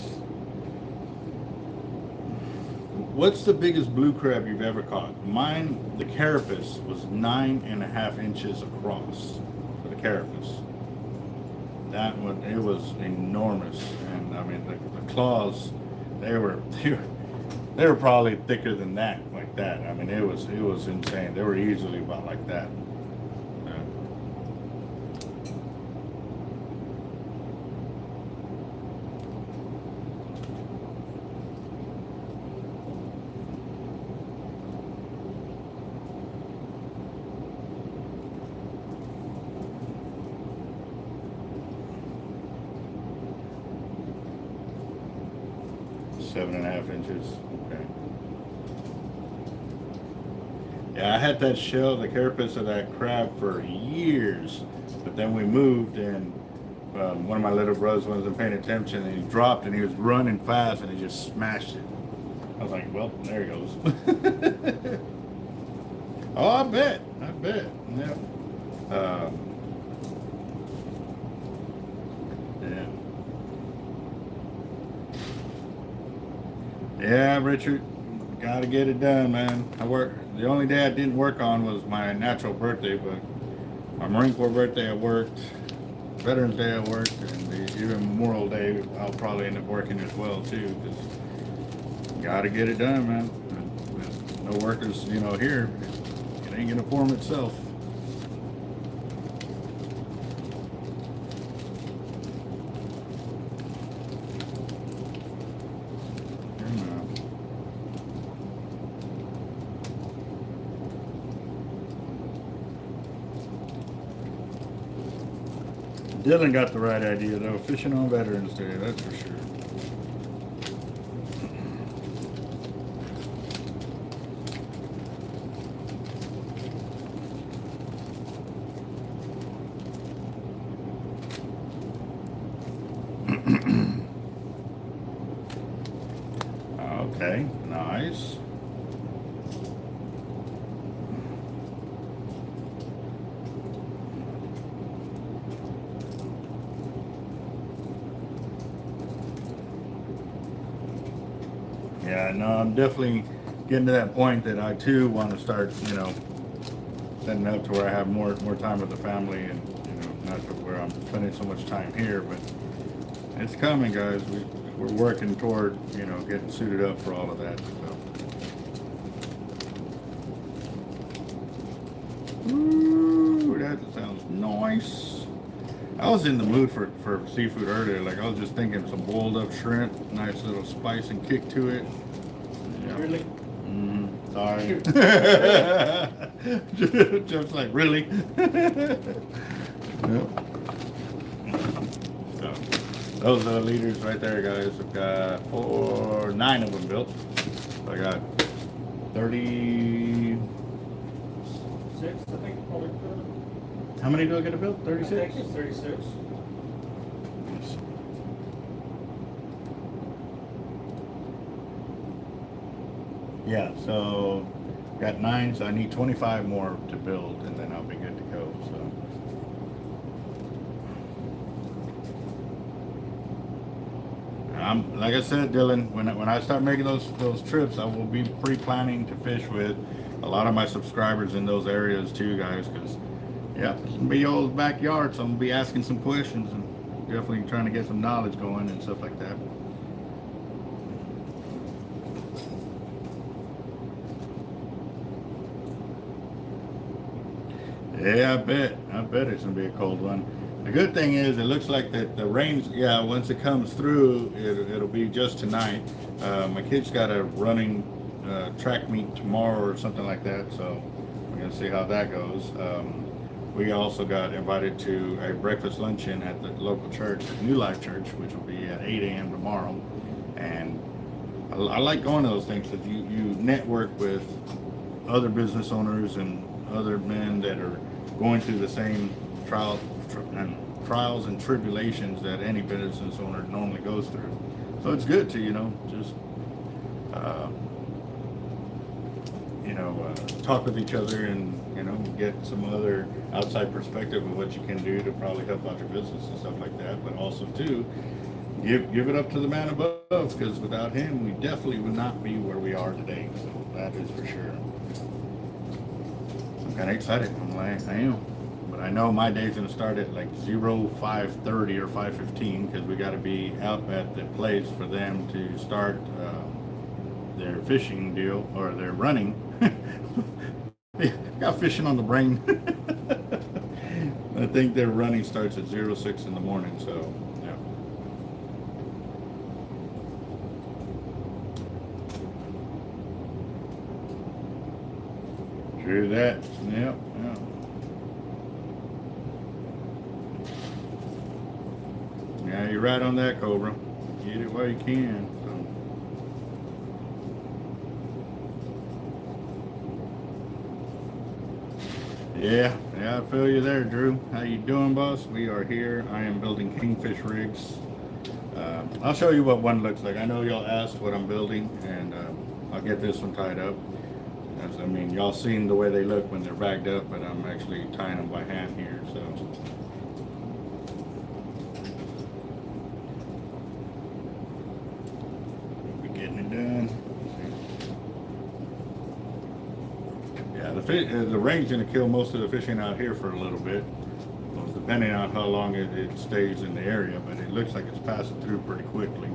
What's the biggest blue crab you've ever caught? Mine, the carapace, was 9.5 inches across for the carapace. That one, it was enormous, and I mean the claws, they were probably thicker than that, like that. I mean it was insane. They were easily about like that. Yeah. 7.5 inches. Okay. Yeah, I had that shell, the carapace of that crab for years, but then we moved, and one of my little brothers wasn't paying attention, and he dropped, and he was running fast, and he just smashed it. I was like, well, there he goes. Oh, I bet. Yeah. Yeah. Yeah, Richard, gotta get it done, man. The only day I didn't work on was my natural birthday, but my Marine Corps birthday I worked, Veterans Day I worked, and even Memorial Day I'll probably end up working as well too, because gotta get it done, man. With no workers, you know, here, it ain't gonna form itself. Dylan got the right idea though, fishing on Veterans Day, that's for sure. Okay, nice. Yeah, no, I'm definitely getting to that point that I too want to start, you know, setting up to where I have more time with the family, and you know, not to where I'm spending so much time here, but it's coming, guys. We're working toward, you know, getting suited up for all of that. So. Ooh, that sounds nice. I was in the mood for seafood earlier. Like I was just thinking some boiled up shrimp, nice little spice and kick to it. Yeah. Really? Sorry. Just like really. Yep. So. Those are the leaders right there, guys. I've got 9 of them built. So I got 30. 6, I think, probably. How many do I get to build? I 36? think it's 36. Yeah, so got 9, so I need 25 more to build, and then I'll be good to go. So. Like I said, Dylan, when I start making those trips, I will be pre-planning to fish with a lot of my subscribers in those areas too, guys. Because yeah, it's gonna be y'all's backyard, so I'm gonna be asking some questions and definitely trying to get some knowledge going and stuff like that. Yeah, I bet it's gonna be a cold one. The good thing is, it looks like that the rains, yeah, once it comes through, it'll be just tonight. My kid's got a running track meet tomorrow or something like that, so we're gonna see how that goes. We also got invited to a breakfast luncheon at the local church, New Life Church, which will be at 8 a.m. tomorrow. And I like going to those things because you network with other business owners and other men that are going through the same trials and tribulations that any business owner normally goes through. So it's good to, just talk with each other and get some other outside perspective of what you can do to probably help out your business and stuff like that. But also too, give it up to the man above, because without him, we definitely would not be where we are today. So that is for sure. I'm kind of excited. I am. But I know my day's gonna start at like 5:30 or 5:15 because we got to be out at the place for them to start their fishing deal or their running. Got fishing on the brain. I think their running starts at 6 in the morning. So yeah. True that. Yep. Yeah. Yeah, you're right on that, Cobra. Get it while you can. So. Yeah, I feel you there, Drew. How you doing, boss? We are here. I am building kingfish rigs. I'll show you what one looks like. I know y'all asked what I'm building, and I'll get this one tied up. I mean, y'all seen the way they look when they're bagged up, but I'm actually tying them by hand here, so. Done. Yeah, the rain's gonna kill most of the fishing out here for a little bit, depending on how long it stays in the area. But it looks like it's passing through pretty quickly.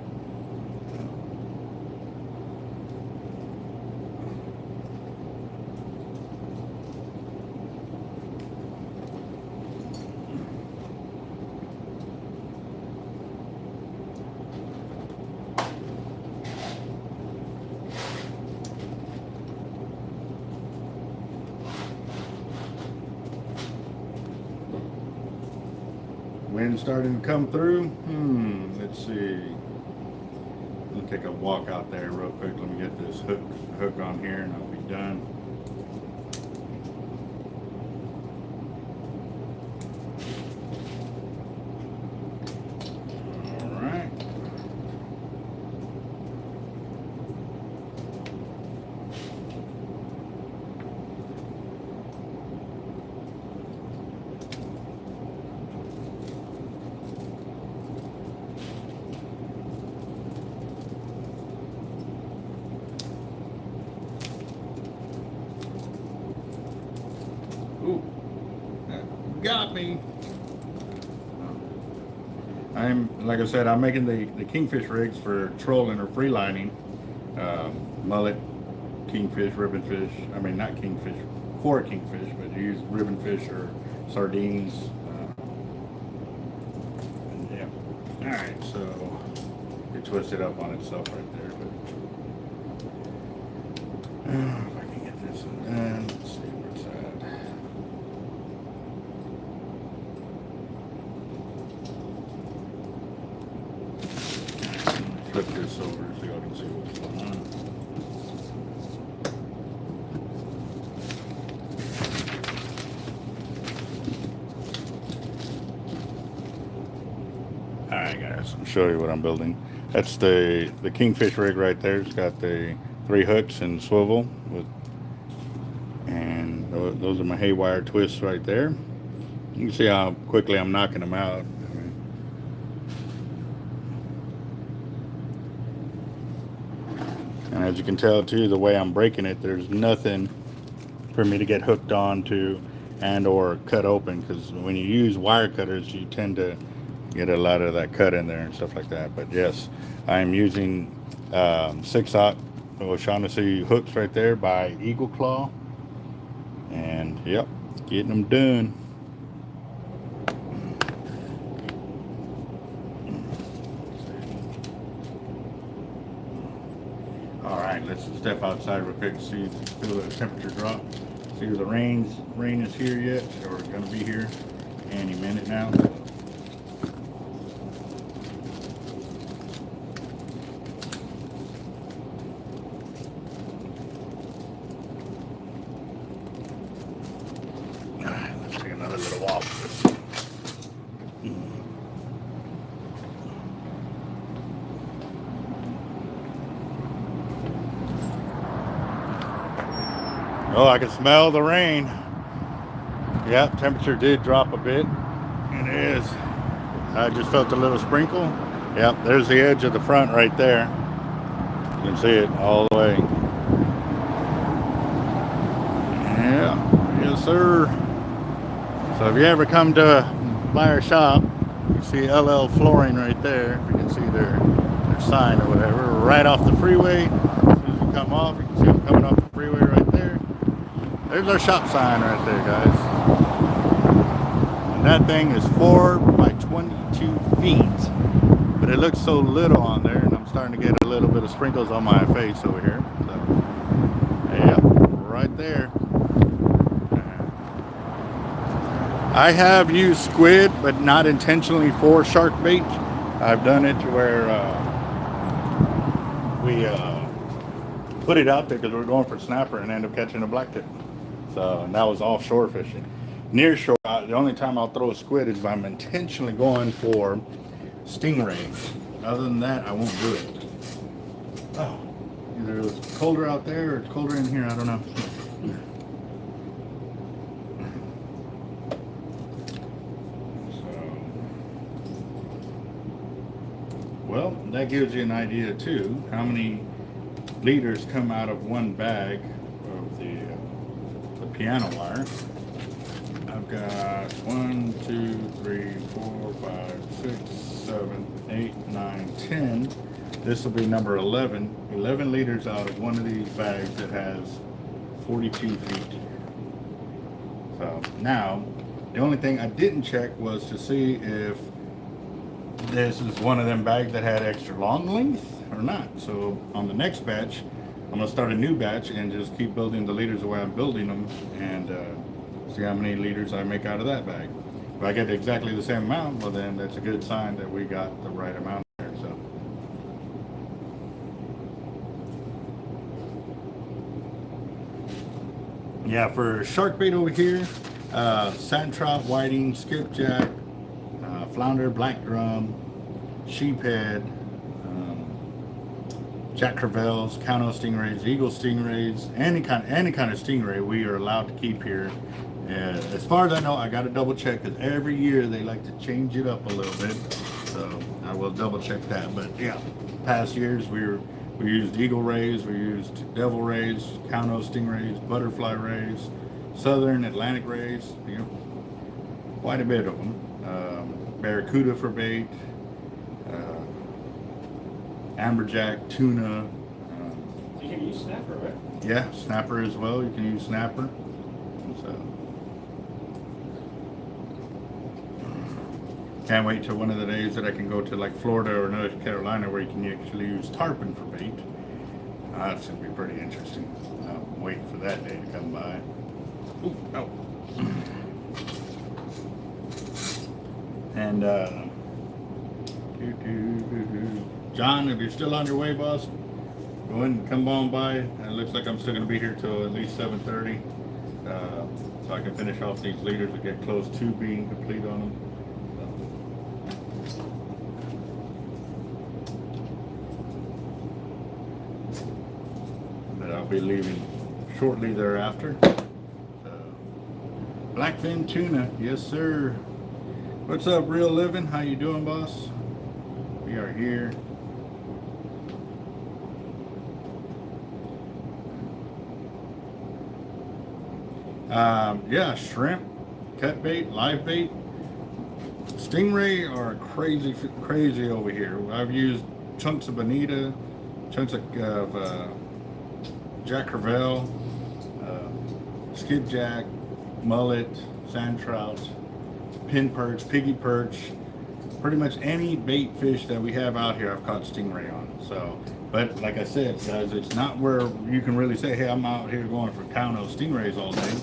Wind starting to come through. Let's see. Let me take a walk out there real quick. Let me get this hook on here and I'll be done. All right. Ooh, that got me. Like I said, I'm making the kingfish rigs for trolling or free lining. Mullet, kingfish, ribbonfish. I mean, not kingfish, for kingfish, but you use ribbonfish or sardines. Yeah. All right, so it twisted up on itself right there. But if I can get this one done, let's see where it's at. Let's see what's going on. Alright guys, I'll show you what I'm building. That's the kingfish rig right there. It's got the 3 hooks and swivel with, and those are my haywire twists right there. You can see how quickly I'm knocking them out. And as you can tell too, the way I'm breaking it, there's nothing for me to get hooked onto and or cut open, because when you use wire cutters you tend to get a lot of that cut in there and stuff like that. But yes, I'm using 6/0 O'Shaughnessy hooks right there by Eagle Claw, and yep, getting them done. All right, let's step outside real quick and see, feel the temperature drop. See if the rain is here yet, or it's gonna be here any minute now. All right, let's take another little walk. Oh, I can smell the rain. Yep, temperature did drop a bit. It is. I just felt a little sprinkle. Yep, there's the edge of the front right there. You can see it all the way. Yeah, yes sir. So if you ever come to buy our shop, you see LL Flooring right there. If you can see their sign or whatever, right off the freeway. As soon as you come off, you can see them coming off the freeway right there. There's our shop sign right there, guys. And that thing is 4 by 22 feet. But it looks so little on there, and I'm starting to get a little bit of sprinkles on my face over here. So, yeah, right there. I have used squid, but not intentionally for shark bait. I've done it to where we put it out there because we were going for snapper and ended up catching a blacktip. So, and that was offshore fishing. Near shore, the only time I'll throw a squid is if I'm intentionally going for stingrays. Other than that, I won't do it. Oh, either it's colder out there or it's colder in here, I don't know. Well, that gives you an idea too, how many liters come out of one bag of the piano wire. I've got 1, 2, 3, 4, 5, 6, 7, 8, 9, 10. This will be number 11. 11 liters out of one of these bags that has 42 feet. So now, the only thing I didn't check was to see if this is one of them bags that had extra long length or not. So on the next batch, I'm gonna start a new batch and just keep building the liters the way I'm building them, and see how many liters I make out of that bag. If I get exactly the same amount, well then that's a good sign that we got the right amount there. So yeah, for shark bait over here, sand trout, whiting, skipjack, flounder, black drum, sheephead, jack crevalles, cowno stingrays, eagle stingrays, any kind of stingray we are allowed to keep here. As far as I know, I got to double check because every year they like to change it up a little bit, so I will double check that. But yeah, past years we used eagle rays, we used devil rays, cowno stingrays, butterfly rays, southern Atlantic rays, you know, quite a bit of them. Barracuda for bait, amberjack, tuna. You can use snapper, right? Yeah, snapper as well. You can use snapper. So can't wait till one of the days that I can go to like Florida or North Carolina where you can actually use tarpon for bait. That's gonna be pretty interesting. I'm waiting for that day to come by. Ooh, no. And John, if you're still on your way, boss, go ahead and come on by. It looks like I'm still going to be here till at least 7:30, so I can finish off these leaders and get close to being complete on them. But I'll be leaving shortly thereafter. Blackfin tuna, yes sir. What's up, Real Living? How you doing, boss? We are here. Yeah, shrimp, cut bait, live bait. Stingray are crazy over here. I've used chunks of bonita, chunks of Jack Crevalle, skipjack, mullet, sand trout, pin perch, piggy perch, pretty much any bait fish that we have out here I've caught stingray on. So, but like I said, guys, it's not where you can really say, hey, I'm out here going for counting stingrays all day.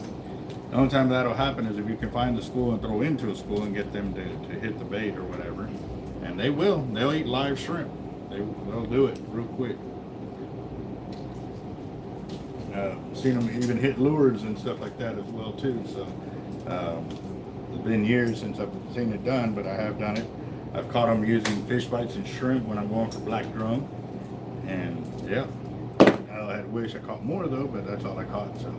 The only time that'll happen is if you can find the school and throw into a school and get them to hit the bait or whatever. And they will. They'll eat live shrimp. They'll do it real quick. Seen them even hit lures and stuff like that as well too. So it's been years since I've seen it done, but I have done it. I've caught them using fish bites and shrimp when I'm going for black drum. And yeah, I wish I caught more though, but that's all I caught. So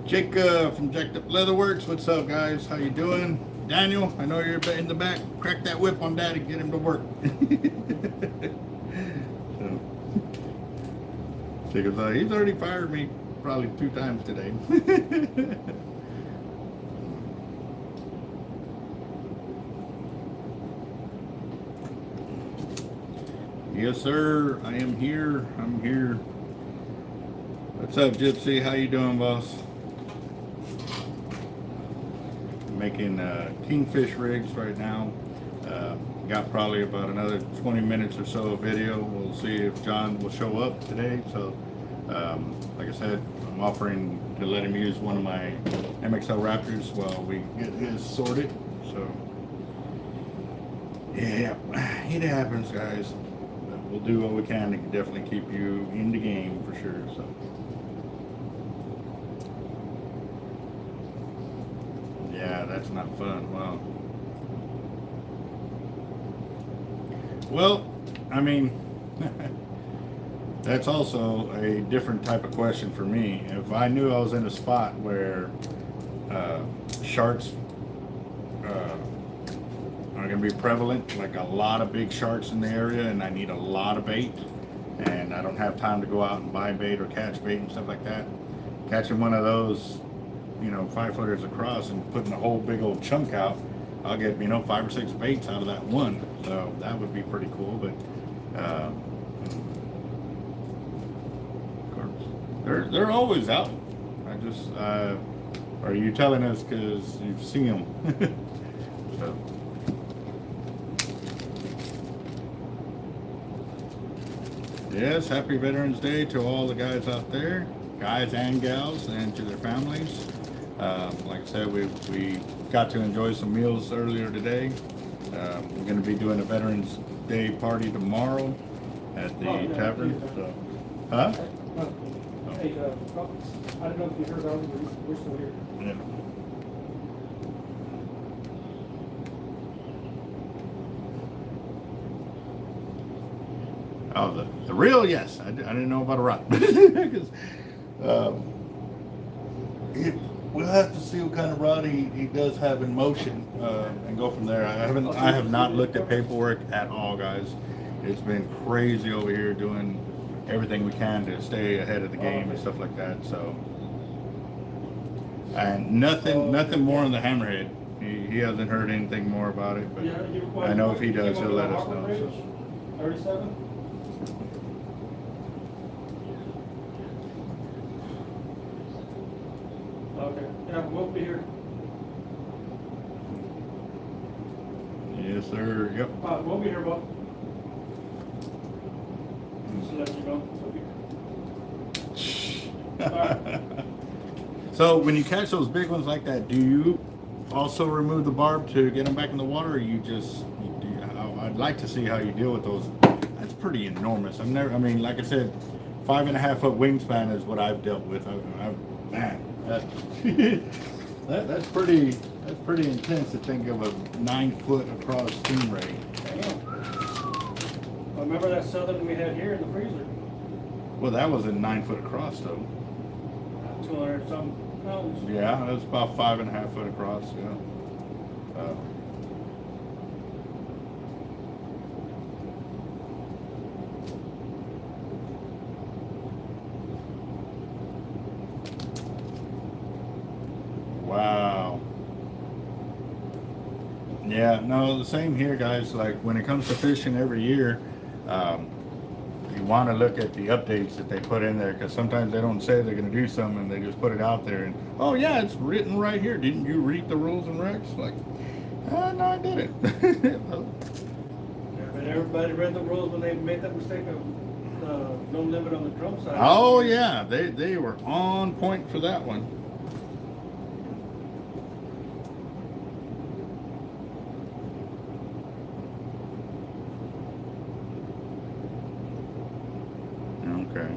Jake from Jacked Up Leatherworks, what's up guys? How you doing? Daniel, I know you're in the back. Crack that whip on Daddy, get him to work. Because he's already fired me probably 2 times today. Yes, sir. I am here. I'm here. What's up, Gypsy? How you doing, boss? Making kingfish rigs right now. Got probably about another 20 minutes or so of video. We'll see if John will show up today. So, like I said, I'm offering to let him use one of my MXL Raptors while we get his sorted. So, yeah, it happens, guys. But we'll do what we can to definitely keep you in the game for sure. So. Yeah, that's not fun. Wow. Well, I mean, that's also a different type of question for me. If I knew I was in a spot where sharks are going to be prevalent, like a lot of big sharks in the area, and I need a lot of bait, and I don't have time to go out and buy bait or catch bait and stuff like that, catching one of those, 5-footers across and putting a whole big old chunk out, I'll get 5 or 6 baits out of that one. So that would be pretty cool. But of course, they're always out. I just are you telling us because you've seen them? So. Yes, happy Veterans Day to all the guys out there, guys and gals, and to their families. Like I said, we got to enjoy some meals earlier today. We're going to be doing a Veterans Day party tomorrow at the tavern. So, huh? Hey, I don't know if you heard about it, but we're still here. Yeah. Oh, the reel, yes. I didn't know about a rod. Because we'll have to see what kind of rod he does have in motion and go from there. I have not looked at paperwork at all, guys. It's been crazy over here doing everything we can to stay ahead of the game and stuff like that. So, and nothing more on the hammerhead. He hasn't heard anything more about it, but I know if he does, he'll let us know. So. 37. Okay, yeah, we'll be here. Yes, sir. Yep. We'll be here, Bob. Just to let you know. So when you catch those big ones like that, do you also remove the barb to get them back in the water, or you just? I'd like to see how you deal with those. That's pretty enormous. Like I said, 5.5 foot wingspan is what I've dealt with. Man, that's pretty intense to think of a 9 foot across stingray. Damn. I remember that southern we had here in the freezer. Well, that was a 9 foot across though. 200 something pounds. Yeah, it was about 5.5 foot across. Yeah. Wow. Yeah, no, the same here, guys. Like when it comes to fishing every year, you want to look at the updates that they put in there, because sometimes they don't say they're going to do something and they just put it out there and, oh yeah, it's written right here. Didn't you read the rules and regs? Like, no, I didn't. Yeah, but everybody read the rules when they made that mistake of no limit on the drum size. Oh yeah, they were on point for that one. Okay.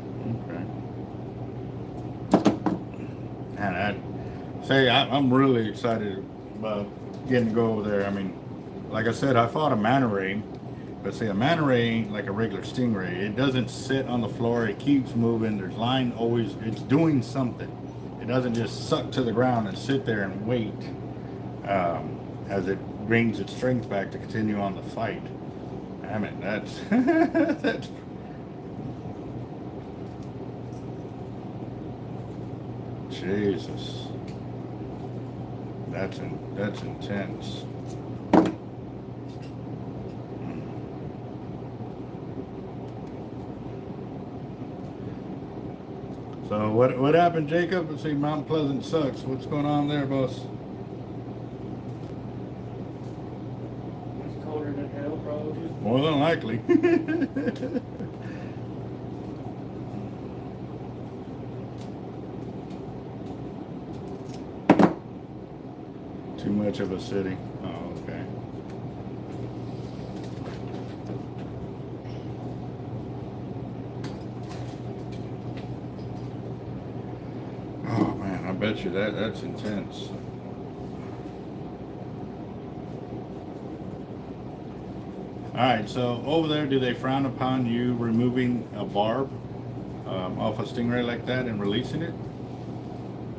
And I'm really excited about getting to go over there. I mean, like I said, I fought a manta ray, but see, a manta ray ain't like a regular stingray. It doesn't sit on the floor. It keeps moving. There's line always. It's doing something. It doesn't just suck to the ground and sit there and wait as it brings its strength back to continue on the fight. I mean, that's that's. Jesus, that's intense. So what happened, Jacob? Let's see, Mount Pleasant sucks. What's going on there, boss? It's colder than hell, probably. More than likely. Too much of a city. Oh, okay. Oh man, I bet you that's intense. All right, so over there, do they frown upon you removing a barb off a stingray like that and releasing it?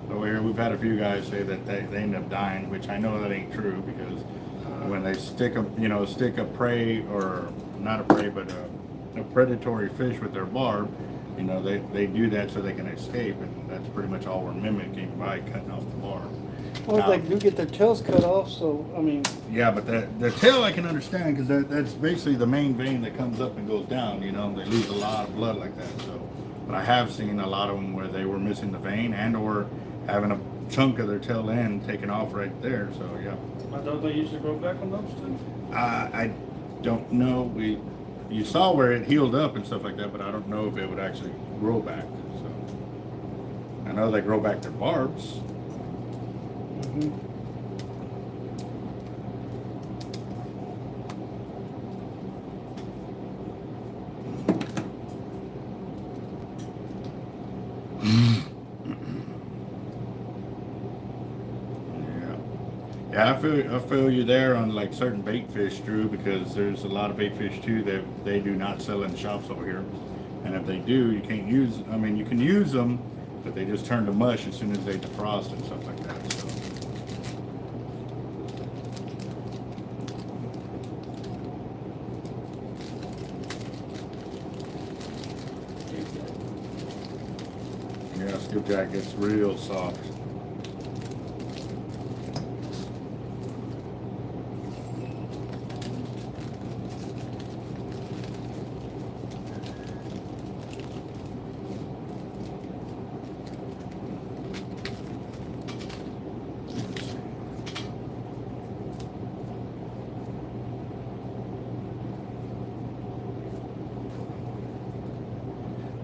Over here, we've had a few guys say that they end up dying, which I know that ain't true, because when they stick a prey, or not a prey, but a predatory fish with their barb, they do that so they can escape, and that's pretty much all we're mimicking by cutting off the barb. Well, Now, they do get their tails cut off, so I mean. yeah, but the tail I can understand, because that's basically the main vein that comes up and goes down. They lose a lot of blood like that. So, but I have seen a lot of them where they were missing the vein and/or having a chunk of their tail end taken off right there. So yeah. I thought they used to grow back on those too. I don't know. You saw where it healed up and stuff like that, but I don't know if it would actually grow back. So I know they grow back their barbs. Yeah, I feel you there on like certain bait fish, Drew, because there's a lot of bait fish too that they do not sell in the shops over here, and if they do, you can't use. I mean, you can use them, but they just turn to mush as soon as they defrost and stuff like that. So. Yeah, skipjack gets real soft.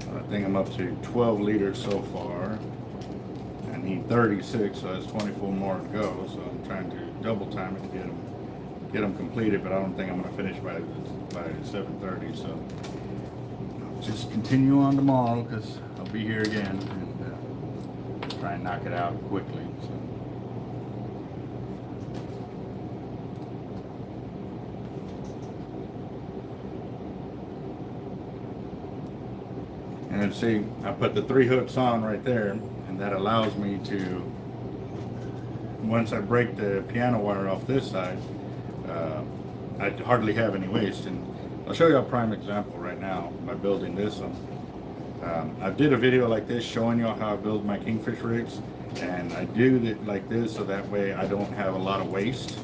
I think I'm up to 12 liters so far. I need 36, so that's 24 more to go. So I'm trying to double time it to get them completed, but I don't think I'm going to finish by 7:30. So just continue on tomorrow because I'll be here again and try and knock it out quickly. So. And see, I put the 3 hooks on right there, and that allows me to, once I break the piano wire off this side, I hardly have any waste. And I'll show you a prime example right now by building this one. I did a video like this showing you how I build my kingfish rigs, and I do it like this so that way I don't have a lot of waste.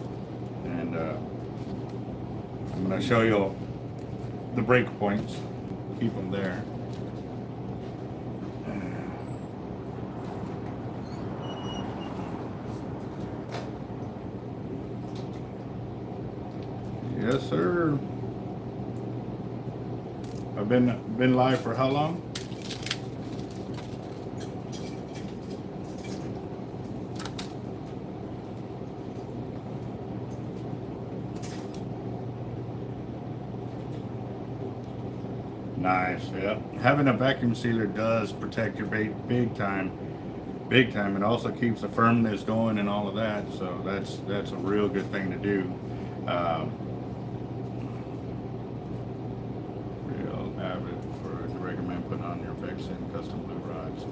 And I'm going to show you the break points, keep them there. Yes, sir. I've been live for how long? Nice. Yeah. Having a vacuum sealer does protect your bait big time. Big time. It also keeps the firmness going and all of that. So that's a real good thing to do. Real avid for to recommend putting on your Vexen custom blue rods.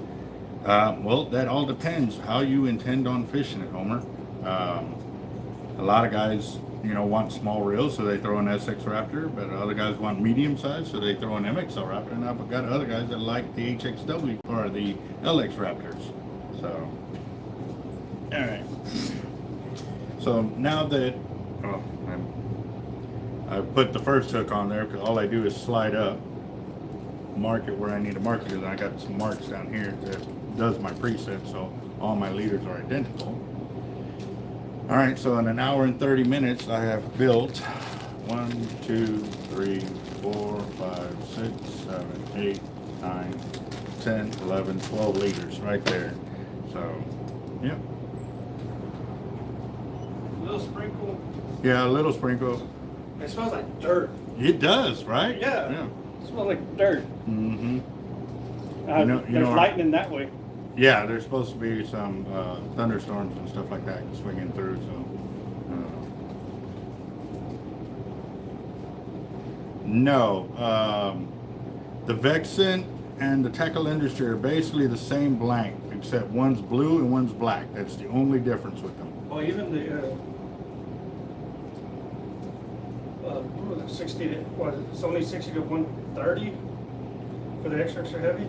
Well, that all depends how you intend on fishing it, Homer. A lot of guys, you know, want small reels, so they throw an SX Raptor, but other guys want medium size, so they throw an MXL Raptor, and I've got other guys that like the HXW or the LX Raptors. So, all right. So now that I put the first hook on there, because all I do is slide up, mark it where I need to mark it, and I got some marks down here that does my preset, so all my leaders are identical. All right, so in an hour and 30 minutes, I have built 1, 2, 3, 4, 5, 6, 7, 8, 9, 10, 11, 12 liters right there. So, yep. A little sprinkle. Yeah, a little sprinkle. It smells like dirt. It does, right? Yeah. Yeah. It smells like dirt. Mm-hmm. There's lightning that way. Yeah, there's supposed to be some thunderstorms and stuff like that swinging through. So, no, the Vexen and the tackle industry are basically the same blank, except one's blue and one's black. That's the only difference with them. Well, even the what was it, 60 to, what is it? It's only 60 to 130 for the extra heavy.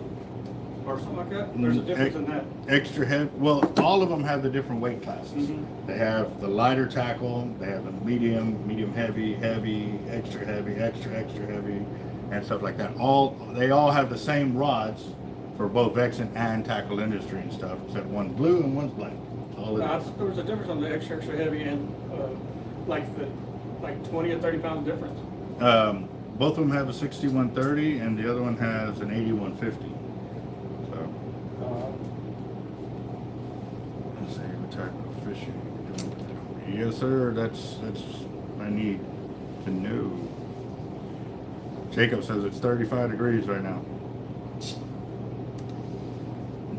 Or something like that? There's a difference in that. Extra heavy. Well, all of them have the different weight classes. Mm-hmm. They have the lighter tackle, they have the medium heavy, extra heavy, extra heavy, and stuff like that. They all have the same rods for both Vexen and tackle industry and stuff, except one's blue and one's black. All it I is. thought there was a difference on the extra heavy and like 20 or 30 pounds difference. Both of them have a 6130 and the other one has an 8150. Let's see what type of fishing you're doing. Yes, sir. That's I need to know. Jacob says it's 35 degrees right now.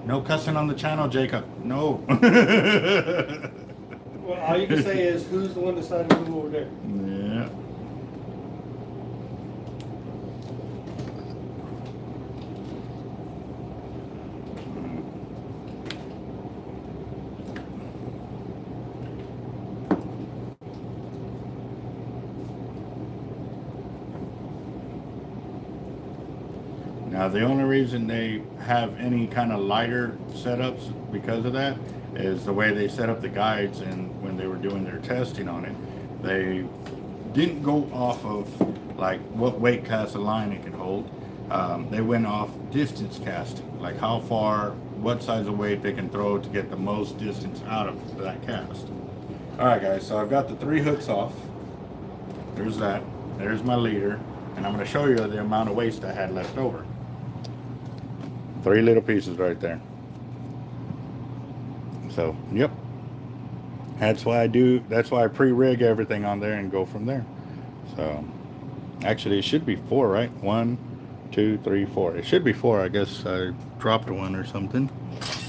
No cussing on the channel, Jacob. No. Well, all you can say is who's the one deciding to move over there. Yeah. Now the only reason they have any kind of lighter setups because of that is the way they set up the guides, and when they were doing their testing on it, they didn't go off of like what weight class of line it could hold. They went off distance casting, like how far, what size of weight they can throw to get the most distance out of that cast. All right, guys, so I've got the 3 hooks off. There's that. There's my leader, and I'm going to show you the amount of waste I had left over. 3 little pieces right there. So, yep. That's why I pre-rig everything on there and go from there. So, actually it should be 4, right? 1, 2, 3, 4. It should be 4. I guess I dropped one or something.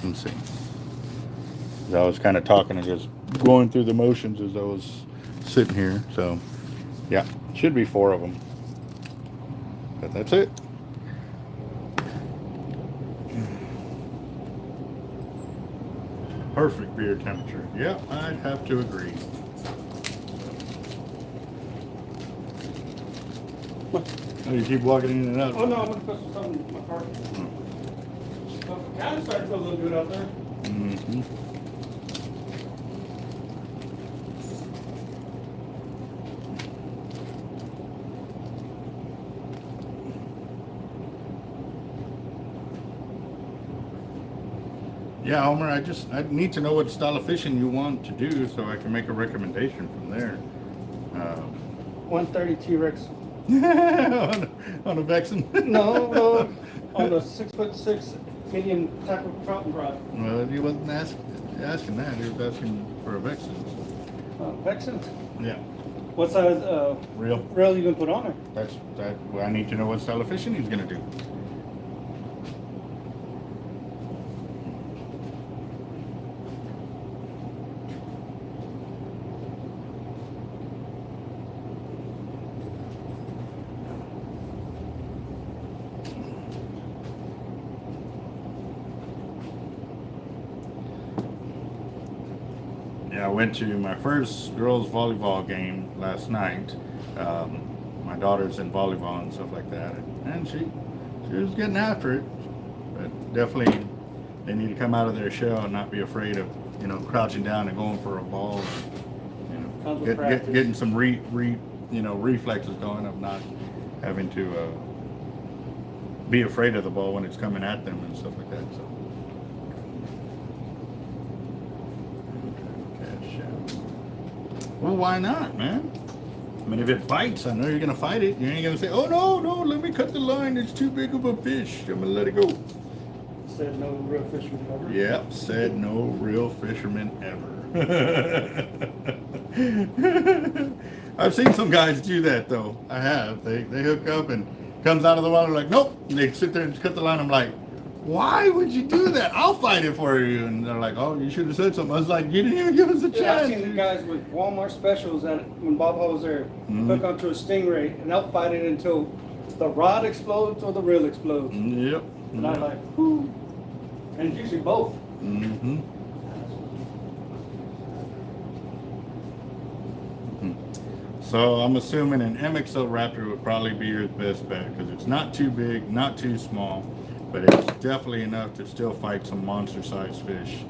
Let's see. I was kind of talking and just going through the motions as I was sitting here. So, yeah, should be 4 of them. But that's it. Perfect beer temperature. Yeah, I'd have to agree. Oh, you keep walking in and out. Oh no, I'm gonna put something in my car. So, kind of starting to feel a little good out there. Mm-hmm. Yeah, Homer, I need to know what style of fishing you want to do so I can make a recommendation from there. 130 T-Rex. on a Vexen? No, on the 6'6" medium type of trout and rod. Well, he wasn't asking that. He was asking for a Vexen. Vexen? Yeah. What size Real. reel you gonna put on there? Well, I need to know what style of fishing he's gonna do. Yeah, I went to my first girls volleyball game last night. My daughter's in volleyball and stuff like that, and she was getting after it. But definitely, they need to come out of their shell and not be afraid of crouching down and going for a ball. And, getting some reflexes going of not having to be afraid of the ball when it's coming at them and stuff like that. So. Well, why not, man? I mean, if it bites, I know you're gonna fight it. You ain't gonna say, "Oh no, let me cut the line. It's too big of a fish. I'm gonna let it go." Said no real fisherman ever. Yep, said no real fisherman ever. I've seen some guys do that though. I have. They hook up and comes out of the water like, nope. And they sit there and cut the line. I'm like, why would you do that? I'll fight it for you. And they're like, oh, you should have said something. I was like, you didn't even give us a chance. Yeah, I've seen the guys with Walmart specials that when Bob was there, hook onto a stingray and they'll fight it until the rod explodes or the reel explodes. Yep. And I'm like, whoo. And it's usually both. Mm-hmm. So I'm assuming an MXL Raptor would probably be your best bet because it's not too big, not too small, but it's definitely enough to still fight some monster-sized fish.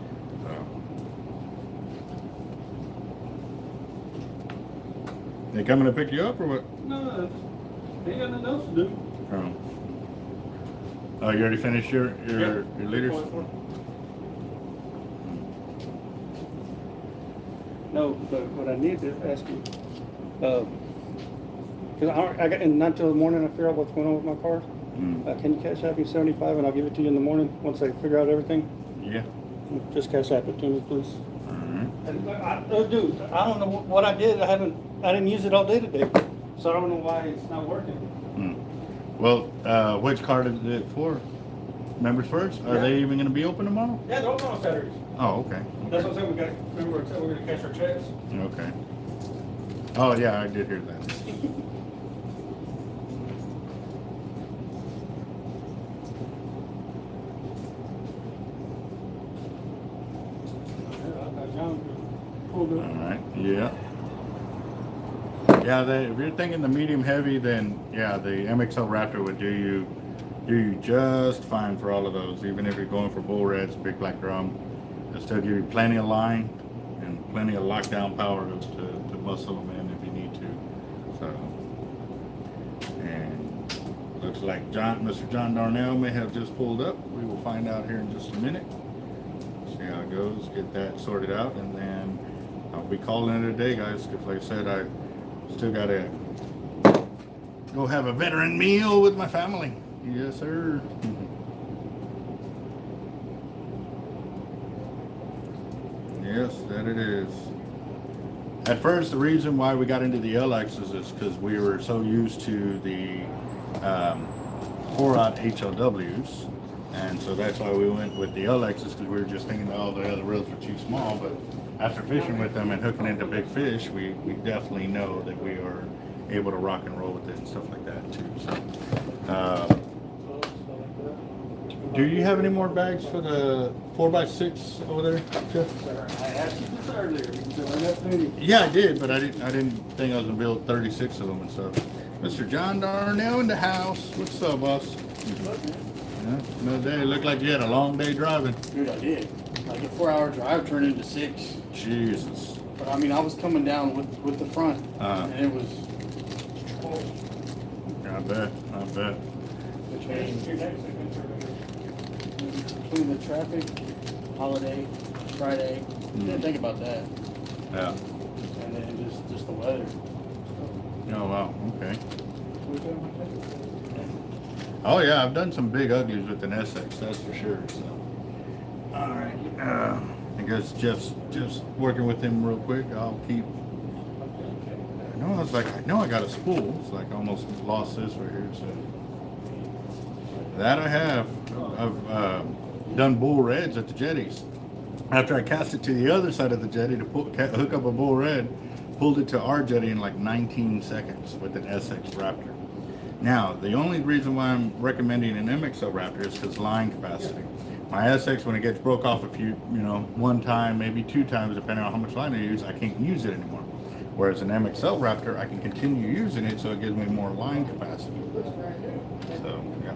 They coming to pick you up or what? No, they ain't got nothing else to do. Oh, you already finished your leaders? No, but what I need to ask you, because I got, and not until the morning I figure out what's going on with my car. Can you cash out me 75 and I'll give it to you in the morning once I figure out everything? Yeah. Just cash out it to me, please. Alright. And dude, I don't know what I did. I didn't use it all day today, so I don't know why it's not working. Well, which card is it for? Members First? Are they even going to be open tomorrow? Yeah, they're open on Saturdays. Oh, okay. That's what I'm saying. We got to remember we're going to cash our checks. Okay. Oh, yeah, I did hear that. All right. Yeah. Yeah. If you're thinking the medium heavy, then yeah, the MXL Raptor would do you just fine for all of those. Even if you're going for bull reds, big black drum, it'll still give you plenty of line and plenty of lockdown power to muscle them in if you need to. So, and looks like Mr. John Darnell may have just pulled up. We will find out here in just a minute. See how it goes. Get that sorted out, and then I'll be calling it a day, guys. Because like I said, I still gotta go have a veteran meal with my family. Yes, sir. Yes, that it is. At first, the reason why we got into the LXs is because we were so used to the 4-aught HLWs. And so that's why we went with the LXs, because we were just thinking that all the other reels were too small. But after fishing with them and hooking into big fish, we definitely know that we are able to rock and roll with it and stuff like that too. So, do you have any more bags for the 4x6 over there, Jeff? I asked you this earlier, because I left any. Yeah, I did, but I didn't think I was gonna build 36 of them and stuff. Mr. John Darnell in the house. What's up, boss? Yeah, no day. Looked like you had a long day driving. Dude, I did. Like a 4-hour drive turned into 6. Jesus. But I mean, I was coming down with the front, and it was I bet. between the traffic, holiday, Friday. Didn't think about that, Yeah. and then just the weather. Oh wow. Okay. Oh yeah, I've done some big uglies with an Essex, that's for sure. So, all right. I guess Jeff's working with him real quick. I'll keep. I know I got a spool. It's like I almost lost this right here. So that I have. I've done bull reds at the jetties. After I cast it to the other side of the jetty to hook up a bull red, pulled it to our jetty in like 19 seconds with an SX Raptor. Now, the only reason why I'm recommending an MXL Raptor is because line capacity. My SX, when it gets broke off one time, maybe 2 times, depending on how much line I use, I can't use it anymore. Whereas an MXL Raptor, I can continue using it, so it gives me more line capacity. So, yeah.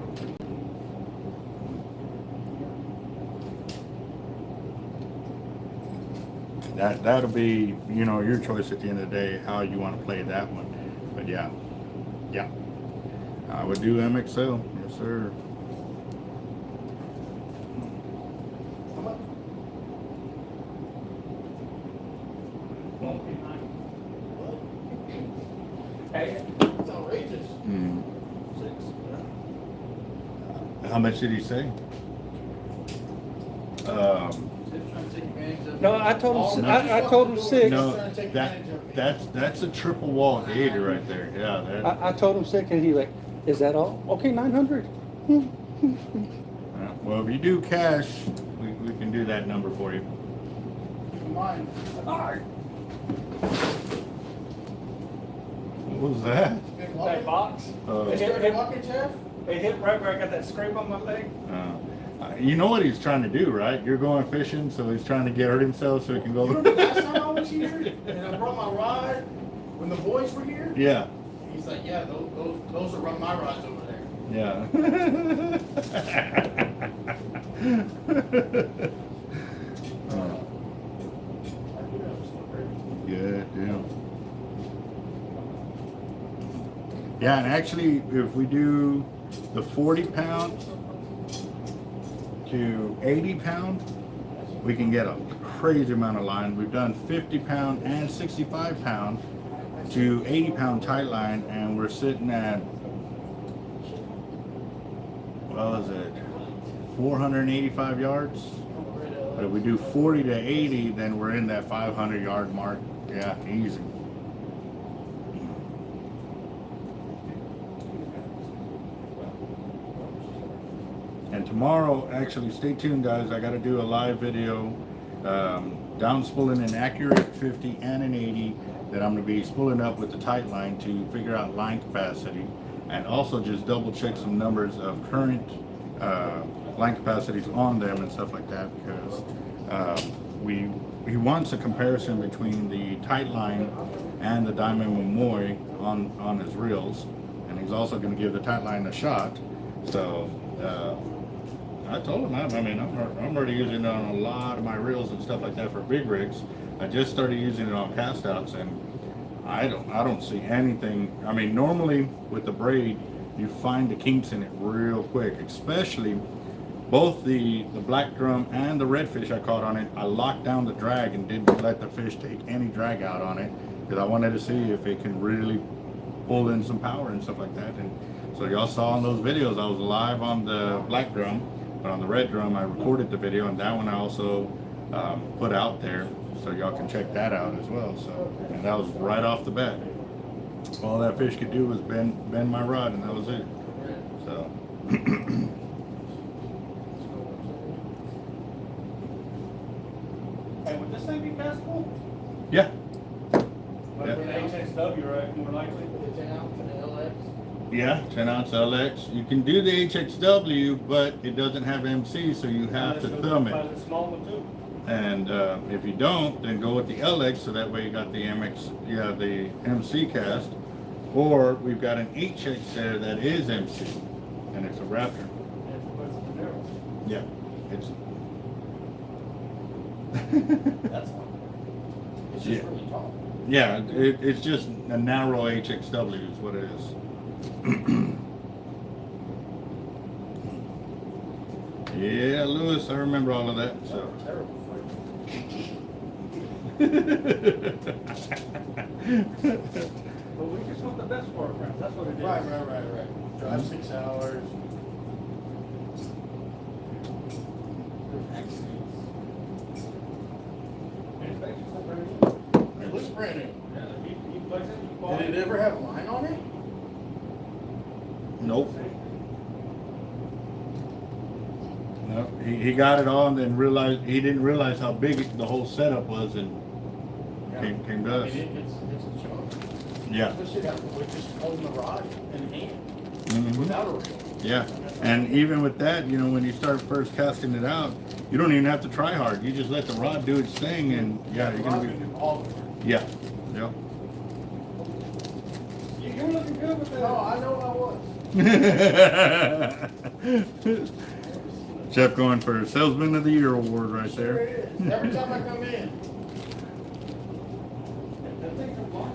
That'll be, your choice at the end of the day, how you want to play that one. But yeah. I would do MXL, yes sir. It's outrageous. How much did he say? No, I told him. I told him 6. No, that's a triple wall gator right there. Yeah. That, I told him 6, and he like, is that all? Okay, 900. well, if you do cash, we can do that number for you. Mine. What was that? That box. It hit right where I got that scrape on my leg. You know what he's trying to do, right? You're going fishing, so he's trying to get hurt himself so he can go. Remember last time I was here and I brought my rod when the boys were here? Yeah. He's like, yeah, those are my rods over there. Yeah. Good deal. Yeah, and actually, if we do the 40-pound to 80-pound, we can get a crazy amount of line. We've done 50-pound and 65-pound to 80-pound tight line, and we're sitting at, what was it, 485 yards? But if we do 40 to 80, then we're in that 500-yard mark. Yeah, easy. And tomorrow, actually, stay tuned, guys. I got to do a live video down spooling an accurate 50 and an 80 that I'm going to be spooling up with the tight line to figure out line capacity, and also just double check some numbers of current line capacities on them and stuff like that, because he wants a comparison between the tight line and the Diamond Momoy on his reels, and he's also going to give the tight line a shot. So I told him, I'm already using it on a lot of my reels and stuff like that for big rigs. I just started using it on cast outs, and I don't see anything. I mean, normally with the braid, you find the kinks in it real quick, especially both the black drum and the redfish I caught on it. I locked down the drag and didn't let the fish take any drag out on it, because I wanted to see if it can really pull in some power and stuff like that. And so y'all saw in those videos, I was live on the black drum, but on the red drum I recorded the video, and that one I also put out there, so y'all can check that out as well. So, and that was right off the bat. All that fish could do was bend my rod, and that was it. So Hey, would this thing be castable? Yeah. Like Yeah. with HXW, right, more likely? The 10 ounce and the LX. Yeah, 10 ounce LX. You can do the HXW, but it doesn't have MC, so you have to thumb it. Buy the small one too. And if you don't, then go with the LX, so that way you got the the MC cast. Or we've got an HX there that is MC, and it's a Raptor. Yeah, it's. That's one. It's just Yeah. really tall. Yeah, it's just a narrow HXW is what it is. Yeah, Lewis, I remember all of that. So. Terrible But we just want the best for our friends, that's what it is. Right. Drive 6 hours. There's accidents. It looks brand new. Did it ever have a line on it? Nope. No, he got it on, then he didn't realize how big the whole setup was, and came to us. I mean, it's a joke. Yeah. Especially that with just holding the rod in hand Mhm. without a reel. Yeah, and even with that, you know, when you start first casting it out, you don't even have to try hard. You just let the rod do its thing, and yeah, The you're rod's gonna gonna be. do all the work. Yeah, yeah. You're looking good with that. No, I know I was. Jeff going for Salesman of the Year award right Sure there. it is. Every time I come in.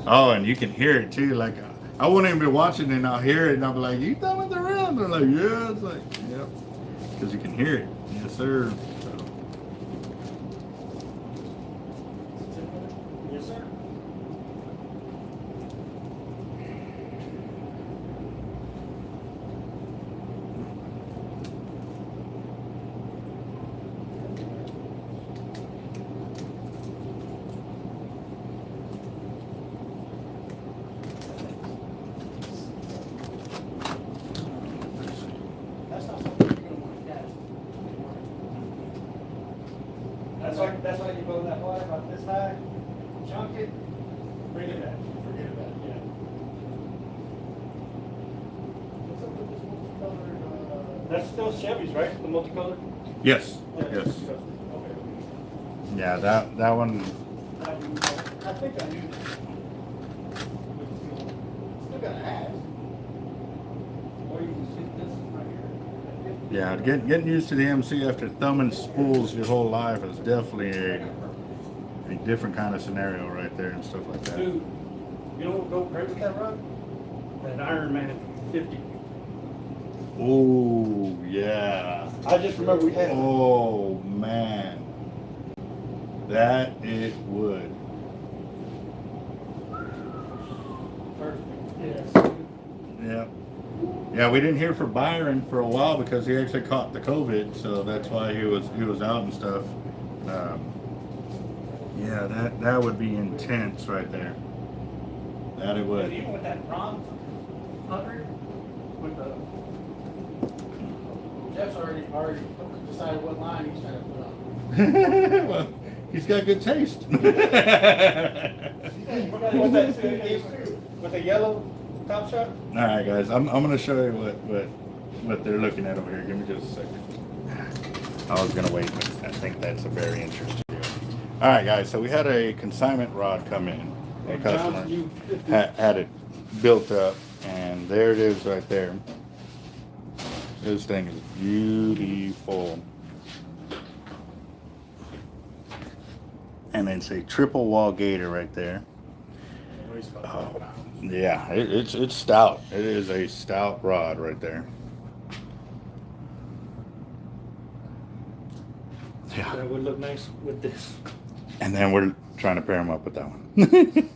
Oh, and you can hear it too. Like I wouldn't even be watching and I'll hear it and I'll be like, "You done with the round?" They're like, "Yeah." It's like, "Yep," because you can hear it. Yes, sir. So. Yes, sir. That's not something you're gonna want to cast. That's why you go that wide, about this high, chunk it, bring it back. Forget about it. Yeah. What's up with this multicolored, That's still Chevy's, right? The multicolored? Yes, Yeah. yes. Okay. Yeah, that one. I think I knew that. Still gotta ask. Or you can see this right here. Yeah, getting used to the MC after thumbing spools your whole life is definitely a different kind of scenario right there and stuff like that. Dude, you know what would go great with that rod? That Iron Man 50. Oh yeah. I just remember we had. Oh man. That it would. Perfect. Yes. Yeah. Yeah, we didn't hear from Byron for a while because he actually caught the COVID, so that's why he was out and stuff. Yeah, that would be intense right there. That it But would. even with that bronze 100, with the Jeff's already decided what line he's trying to put on. Well, he's got good taste. with the yellow top shot. All right, guys, I'm gonna show you what they're looking at over here. Give me just a second. I was gonna wait, but I think that's a very interesting deal. All right, guys, so we had a consignment rod come in. A customer had it built up, and there it is right there. This thing is beautiful. And it's a triple wall gator right there. Oh, yeah, it's stout. It is a stout rod right there. Yeah. That would look nice with this. And then we're trying to pair them up with that one.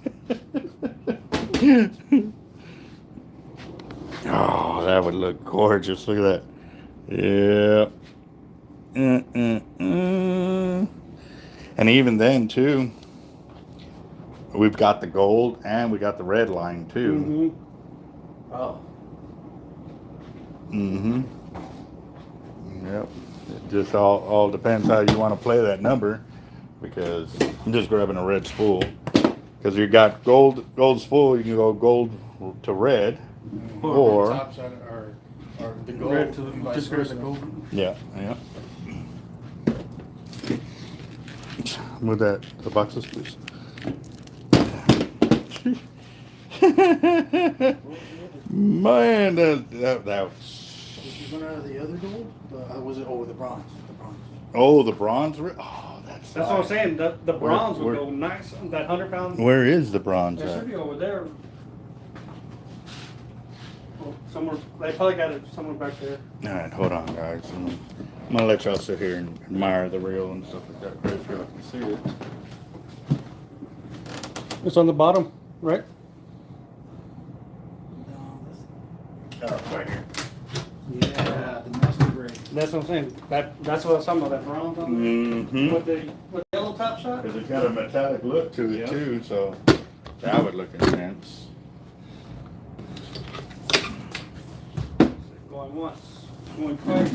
Oh, that would look gorgeous. Look at that. Yeah. And even then, too, we've got the gold and we got the red line, too. Oh. Mm-hmm. just all depends how you want to play that number, because I'm just grabbing a red spool. Because you got gold spool, you can go gold to red, or top side or the gold. Red to and vice just grab versa. the gold. yeah. With that, the boxes, please. Man, that was. Did you run out of the other gold? Was it the bronze? The bronze. Oh, the bronze. Oh, that's. That's what I'm saying. The bronze where- would go nice. That 100-pound. Where is the bronze It at? should be over there. Oh, somewhere. They probably got it somewhere back there. All right, hold on, guys. I'm gonna let y'all sit here and admire the reel and stuff like that. Right, if y'all can see it. It's on the bottom, right? No, Oh, right here. yeah, the master gray. That's what I'm saying. That's what I'm talking about. That bronze on there. Mm-hmm. With the yellow top shot. Because it's got a metallic look to it Yeah. too, so that would look intense. Going once. Going twice.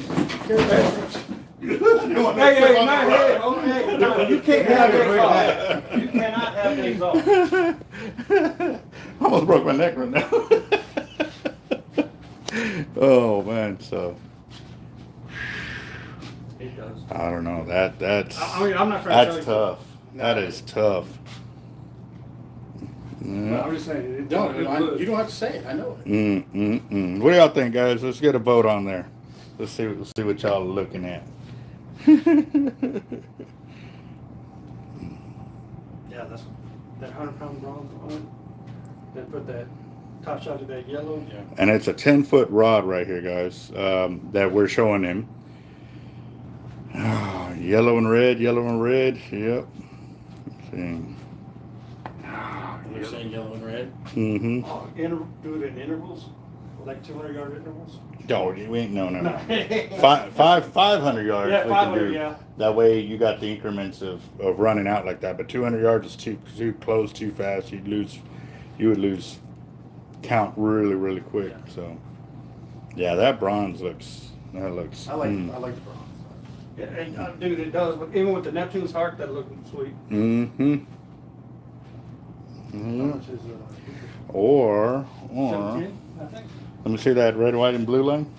You Hey, not here. Okay, no, you can't have these off. You cannot have these off. Almost broke my neck right now. Oh man, so It does. I don't know. That's I mean, I'm not trying to that's tell you. tough. That is tough. No, Yeah. I'm just saying. It Don't, would. you don't have to say it. I know it. What do y'all think, guys? Let's get a vote on there. Let's see what y'all are looking at. Yeah, that's that 100-pound bronze on it. Then put that top shot of that yellow. Yeah. And it's a 10-foot rod right here, guys, that we're showing him. Yellow and red, yellow and red. Yep. Let's see. You're saying yellow and red? Mm-hmm. Oh, do it in intervals, like 200-yard intervals. No, we ain't no. No. 500 yards. Yeah, we can 500, do. yeah. That way you got the increments of running out like that. But 200 yards is too close, too fast. You would lose count really quick. Yeah. So yeah, that bronze looks. I like the bronze. Yeah, and, dude, it does. But even with the Neptune's heart, that looked sweet. Mm-hmm. How Mm-hmm. much is Or 17, I think. let me see that red, white, and blue line.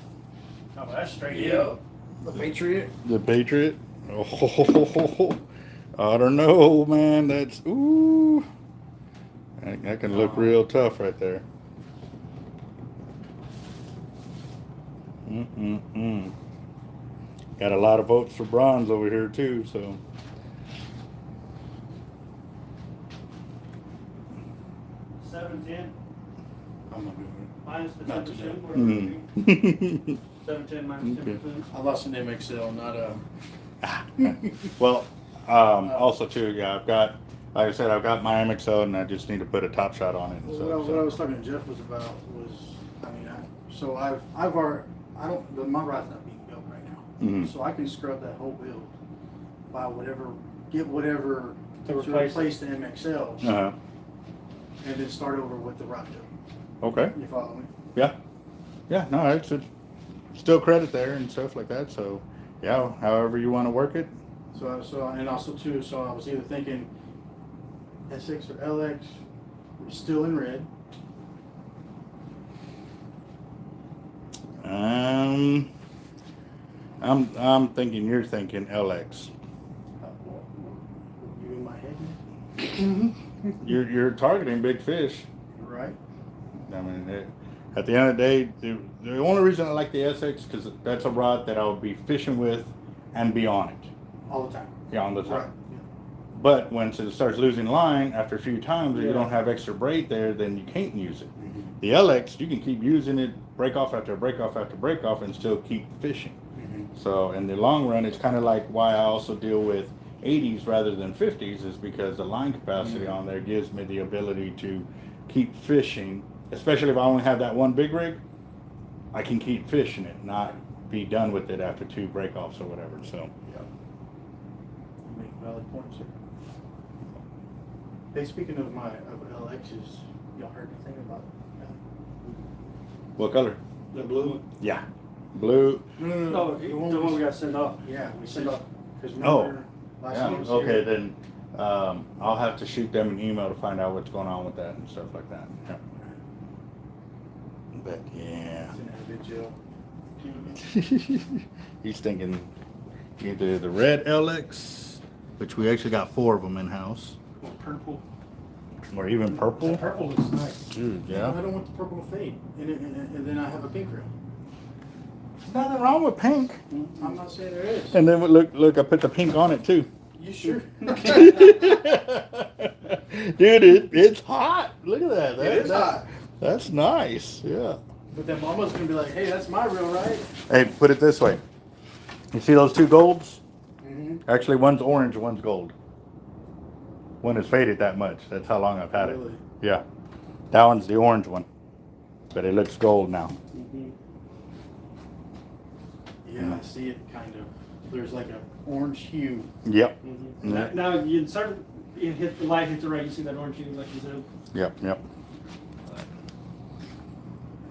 Oh, that's straight. Yeah. The Patriot? The Patriot. Oh, I don't know, man. That's ooh. That can look real tough right there. Got a lot of votes for bronze over here too, so. 710 I'm not doing minus the Not 10%. today. whatever it be. 710 minus Okay. 10%. it. I lost an MXL, not a. Well, also too, yeah, like I said, I've got my MXO and I just need to put a top shot on it. And stuff, What I was talking to Jeff was about was, my rod's not being built right now. Mhm. So I can scrub that whole build, buy get whatever To to replace replace the MXL, Uh-huh. and then start over with the raptor. Okay. You follow me? Yeah. Yeah, no, it's still credit there and stuff like that. So, yeah, however you want to work it. So and also too, so I was either thinking SX or LX, still in red. I'm thinking you're thinking LX. You in my head? You're targeting big fish. Right. I mean, at the end of the day, the only reason I like the SX because that's a rod that I would be fishing with and be on it. All the time. Yeah, on the Right. time. But once it starts losing line after a few times, or you Yeah. don't have extra braid there, then you can't use it. The LX, you can keep using it, break off after break off after break off, and still keep fishing. So in the long run, it's kind of like why I also deal with 80s rather than 50s is because the line capacity on there gives me the ability to keep fishing, especially if I only have that one big rig. I can keep fishing it, not be done with it after 2 break-offs or whatever. So You make valid points here. Hey, speaking of LXs, y'all heard anything about that? what color? The blue one. Yeah. Blue. No, the one we got sent off. Yeah, we sent off. Oh, Last yeah, time was okay, here. then, I'll have to shoot them an email to find out what's going on with that and stuff like that. Yeah. But, yeah. It's in a good jail. He's thinking either the red LX, which we actually got 4 of them in house, Or purple. or even purple. The purple looks nice. Dude, I yeah. don't want the purple to fade. And then I have a pink reel. There's nothing wrong with pink. I'm not saying there is. And then look, I put the pink on it too. You sure? Dude, it's hot. Look at that. It is hot. That's nice. Yeah. But then mama's gonna be like, hey, that's my reel, right? Hey, put it this way. You see those 2 golds? Mm-hmm. Actually, one's orange, one's gold. One is faded that much. That's how long I've had it. Really? Yeah. That one's the orange one. But it looks gold now. Yeah, I see it kind of. There's like an orange hue. Yep. Now, now you start, you hit the light, hit the right, you see that orange hue like you said. Yep.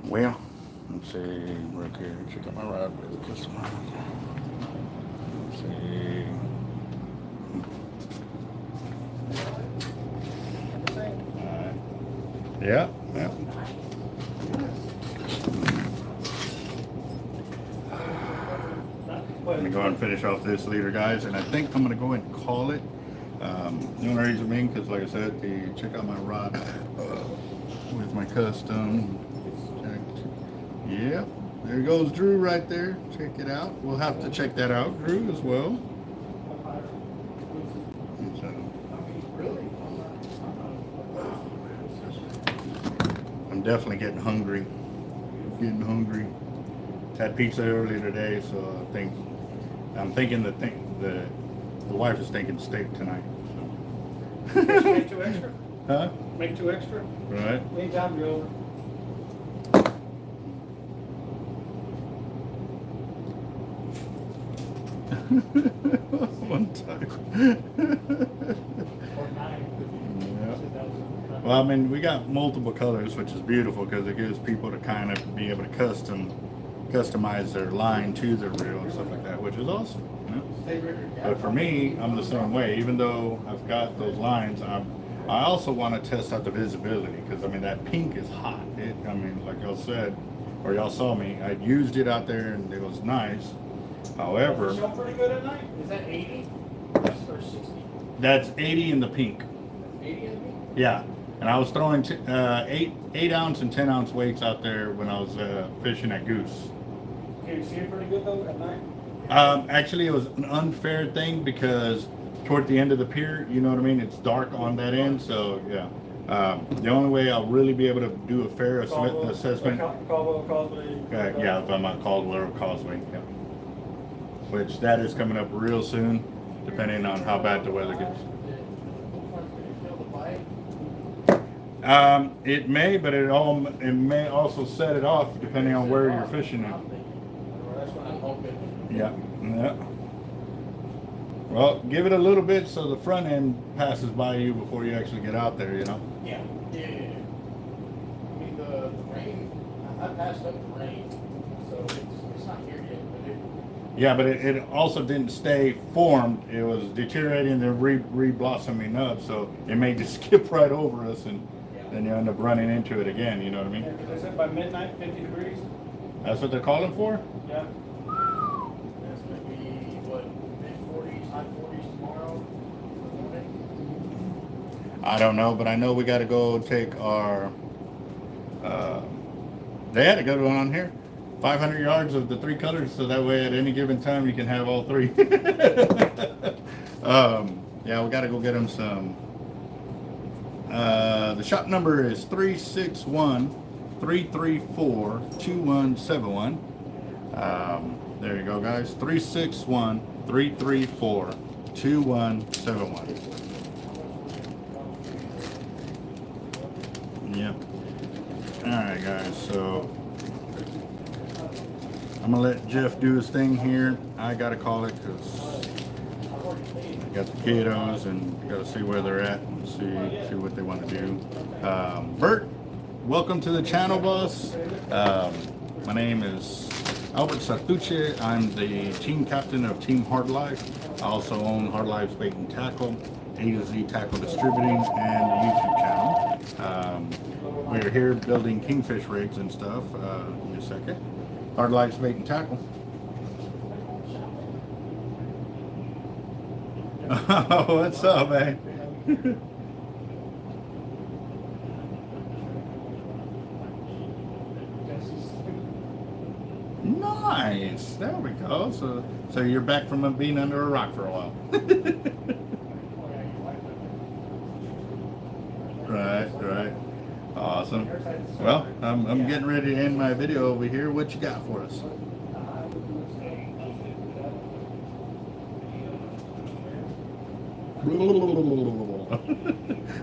Well, let's see, right here, check out my rod with the customer. Let's see. Alright. Yeah. Let me go ahead and finish off this leader, guys, and I think I'm going to go ahead and call it. The only reason being, because like I said, check out my rod with my custom. Yep, there goes Drew right there. Check it out. We'll have to check that out, Drew, as well. So, I'm definitely getting hungry. Had pizza earlier today, so I'm thinking the wife is thinking steak tonight. Make 2 extra? Huh? Make 2 extra? Right. Anytime you're over. One time. Yeah. Well, I mean, we got multiple colors, which is beautiful because it gives people to kind of be able to customize their line to their reel and stuff like that, which is awesome. You know? But for me, I'm the same way. Even though I've got those lines, I also want to test out the visibility because I mean that pink is hot. I mean, like y'all said, or y'all saw me, I used it out there and it was nice. However, Show pretty good at night. Is that 80 or 60? that's 80 in the pink. 80 in the pink? Yeah, and I was throwing 8 ounce and 10 ounce weights out there when I was fishing at Goose. Can you see it pretty good though at night? Actually, it was an unfair thing because toward the end of the pier, you know what I mean? It's dark on that end, so yeah. The only way I'll really be able to do a fair assessment. Caldwell Causeway. Yeah, if I'm at Caldwell or Causeway, yeah. Which that is coming up real soon, depending on how bad the weather gets. It may, but it may also set it off depending on where you're fishing at. Yeah. Well, give it a little bit so the front end passes by you before you actually get out there, you know? Yeah. I mean, the rain, I passed up the rain, so it's not here yet, but Yeah, but it also didn't stay formed. It was deteriorating and re-blossoming up, so it may just skip right over us and then you end up running into it again, you know what I mean? Yeah, 'cause they said by midnight, 50 degrees. That's what they're calling for? Yeah. that's gonna be, what, mid-40s, high 40s tomorrow? I don't know, but I know we got to go take our. They had a good one on here, 500 yards of the 3 colors, so that way at any given time you can have all 3. Yeah, we got to go get them some. The shop number is 361-334-2171. There you go, guys. 361-334-2171. Yep. Alright, guys, so I'm gonna let Jeff do his thing here. I gotta call it because I got the kiddos and gotta see where they're at and see what they want to do. Bert, welcome to the channel, boss. My name is Alberto Zertuche. I'm the team captain of Team Hard Life. I also own Hard Life's Bait and Tackle, A to Z Tackle Distributing, and the YouTube channel. We're here building kingfish rigs and stuff. Give me a second. Hard Life's Bait and Tackle. Oh, what's up, man? Nice. There we go. So you're back from being under a rock for a while. Right. Awesome. Well, I'm getting ready to end my video over here. What you got for us?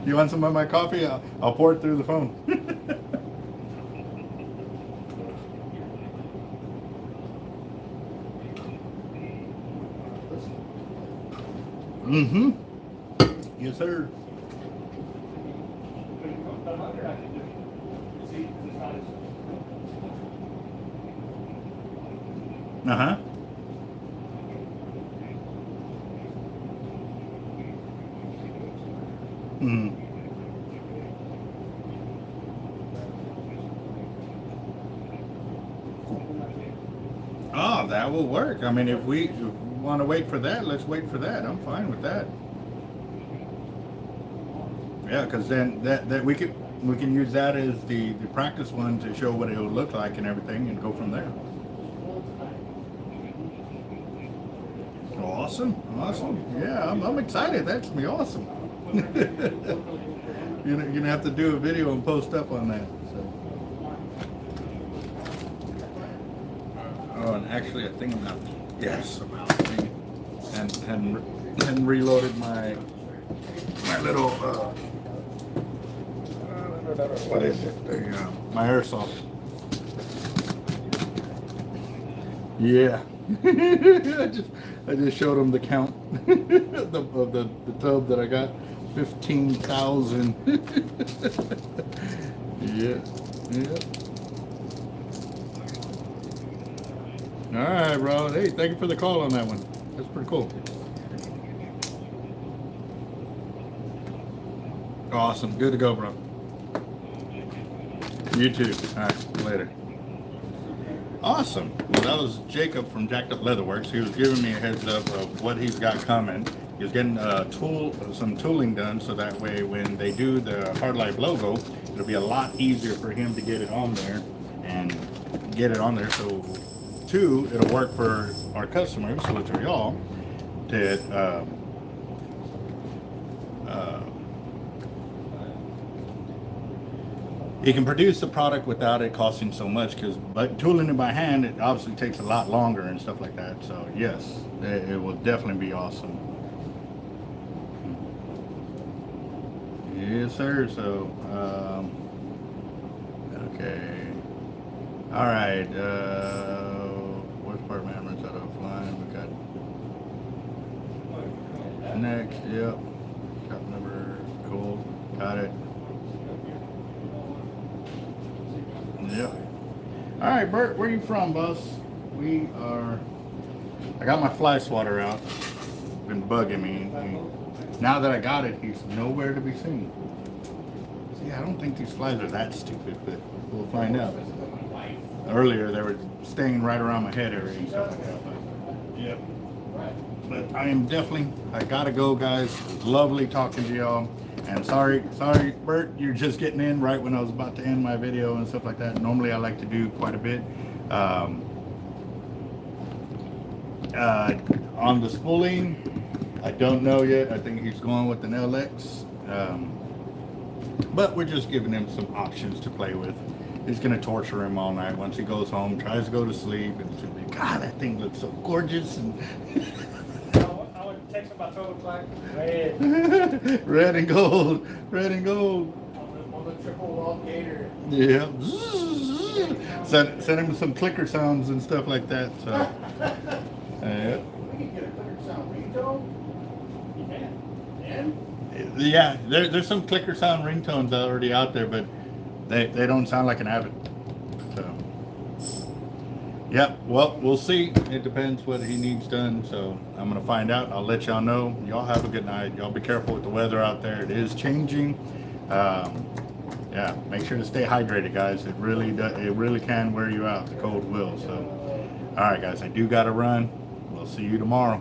You want some of my coffee? I'll pour it through the phone. Mm-hmm. Yes, sir. Uh-huh. Mm. Oh, that will work. I mean, if we want to wait for that, let's wait for that. I'm fine with that. Yeah, because then that we can use that as the practice one to show what it will look like and everything, and go from there. Awesome. Yeah, I'm excited. That's gonna be awesome. You're gonna have to do a video and post up on that. So. Oh, and actually, I think I'm out. Yes, I'm out. And reloaded my little what is it? My airsoft. Yeah. I just showed them the count of the tub that I got. 15,000. Yeah. All right, bro. Hey, thank you for the call on that one. That's pretty cool. Awesome. Good to go, bro. You too. All right. Later. Awesome. Well, that was Jacob from Jacked Up Leatherworks. He was giving me a heads up of what he's got coming. He was getting some tooling done, so that way when they do the Hard Life logo, it'll be a lot easier for him to get it on there and get it on there. So, two, it'll work for our customers, which are y'all, that he can produce the product without it costing so much, because tooling it by hand, it obviously takes a lot longer and stuff like that. So yes, it will definitely be awesome. Yes, sir. So, okay. All right. What's part of memories out of line? We got next. Yep. Shop number. Cool. Got it. Yep. All right, Bert, where you from, boss? I got my fly swatter out. Been bugging me. Now that I got it, he's nowhere to be seen. See, I don't think these flies are that stupid, but we'll find out. Earlier, they were staying right around my head area and stuff like that. But, yep. But I gotta go, guys. It was lovely talking to y'all. And sorry, Bert, you're just getting in right when I was about to end my video and stuff like that. Normally, I like to do quite a bit. On the spooling, I don't know yet. I think he's going with an LX. But we're just giving him some options to play with. He's going to torture him all night. Once he goes home, tries to go to sleep, and he's going to be, God, that thing looks so gorgeous. And I would text about 12 o'clock. Red. Red and gold. On the triple wall gator. Yeah. Send him some clicker sounds and stuff like that. So. Yeah. We can get a clicker sound ringtone. And? Yeah, there's some clicker sound ringtones already out there, but they don't sound like an avet. So, Yeah, well, we'll see. It depends what he needs done. So I'm gonna find out. I'll let y'all know. Y'all have a good night. Y'all be careful with the weather out there. It is changing. Yeah, make sure to stay hydrated, guys. It really can wear you out. The cold will. So, all right, guys, I do gotta run. We'll see you tomorrow.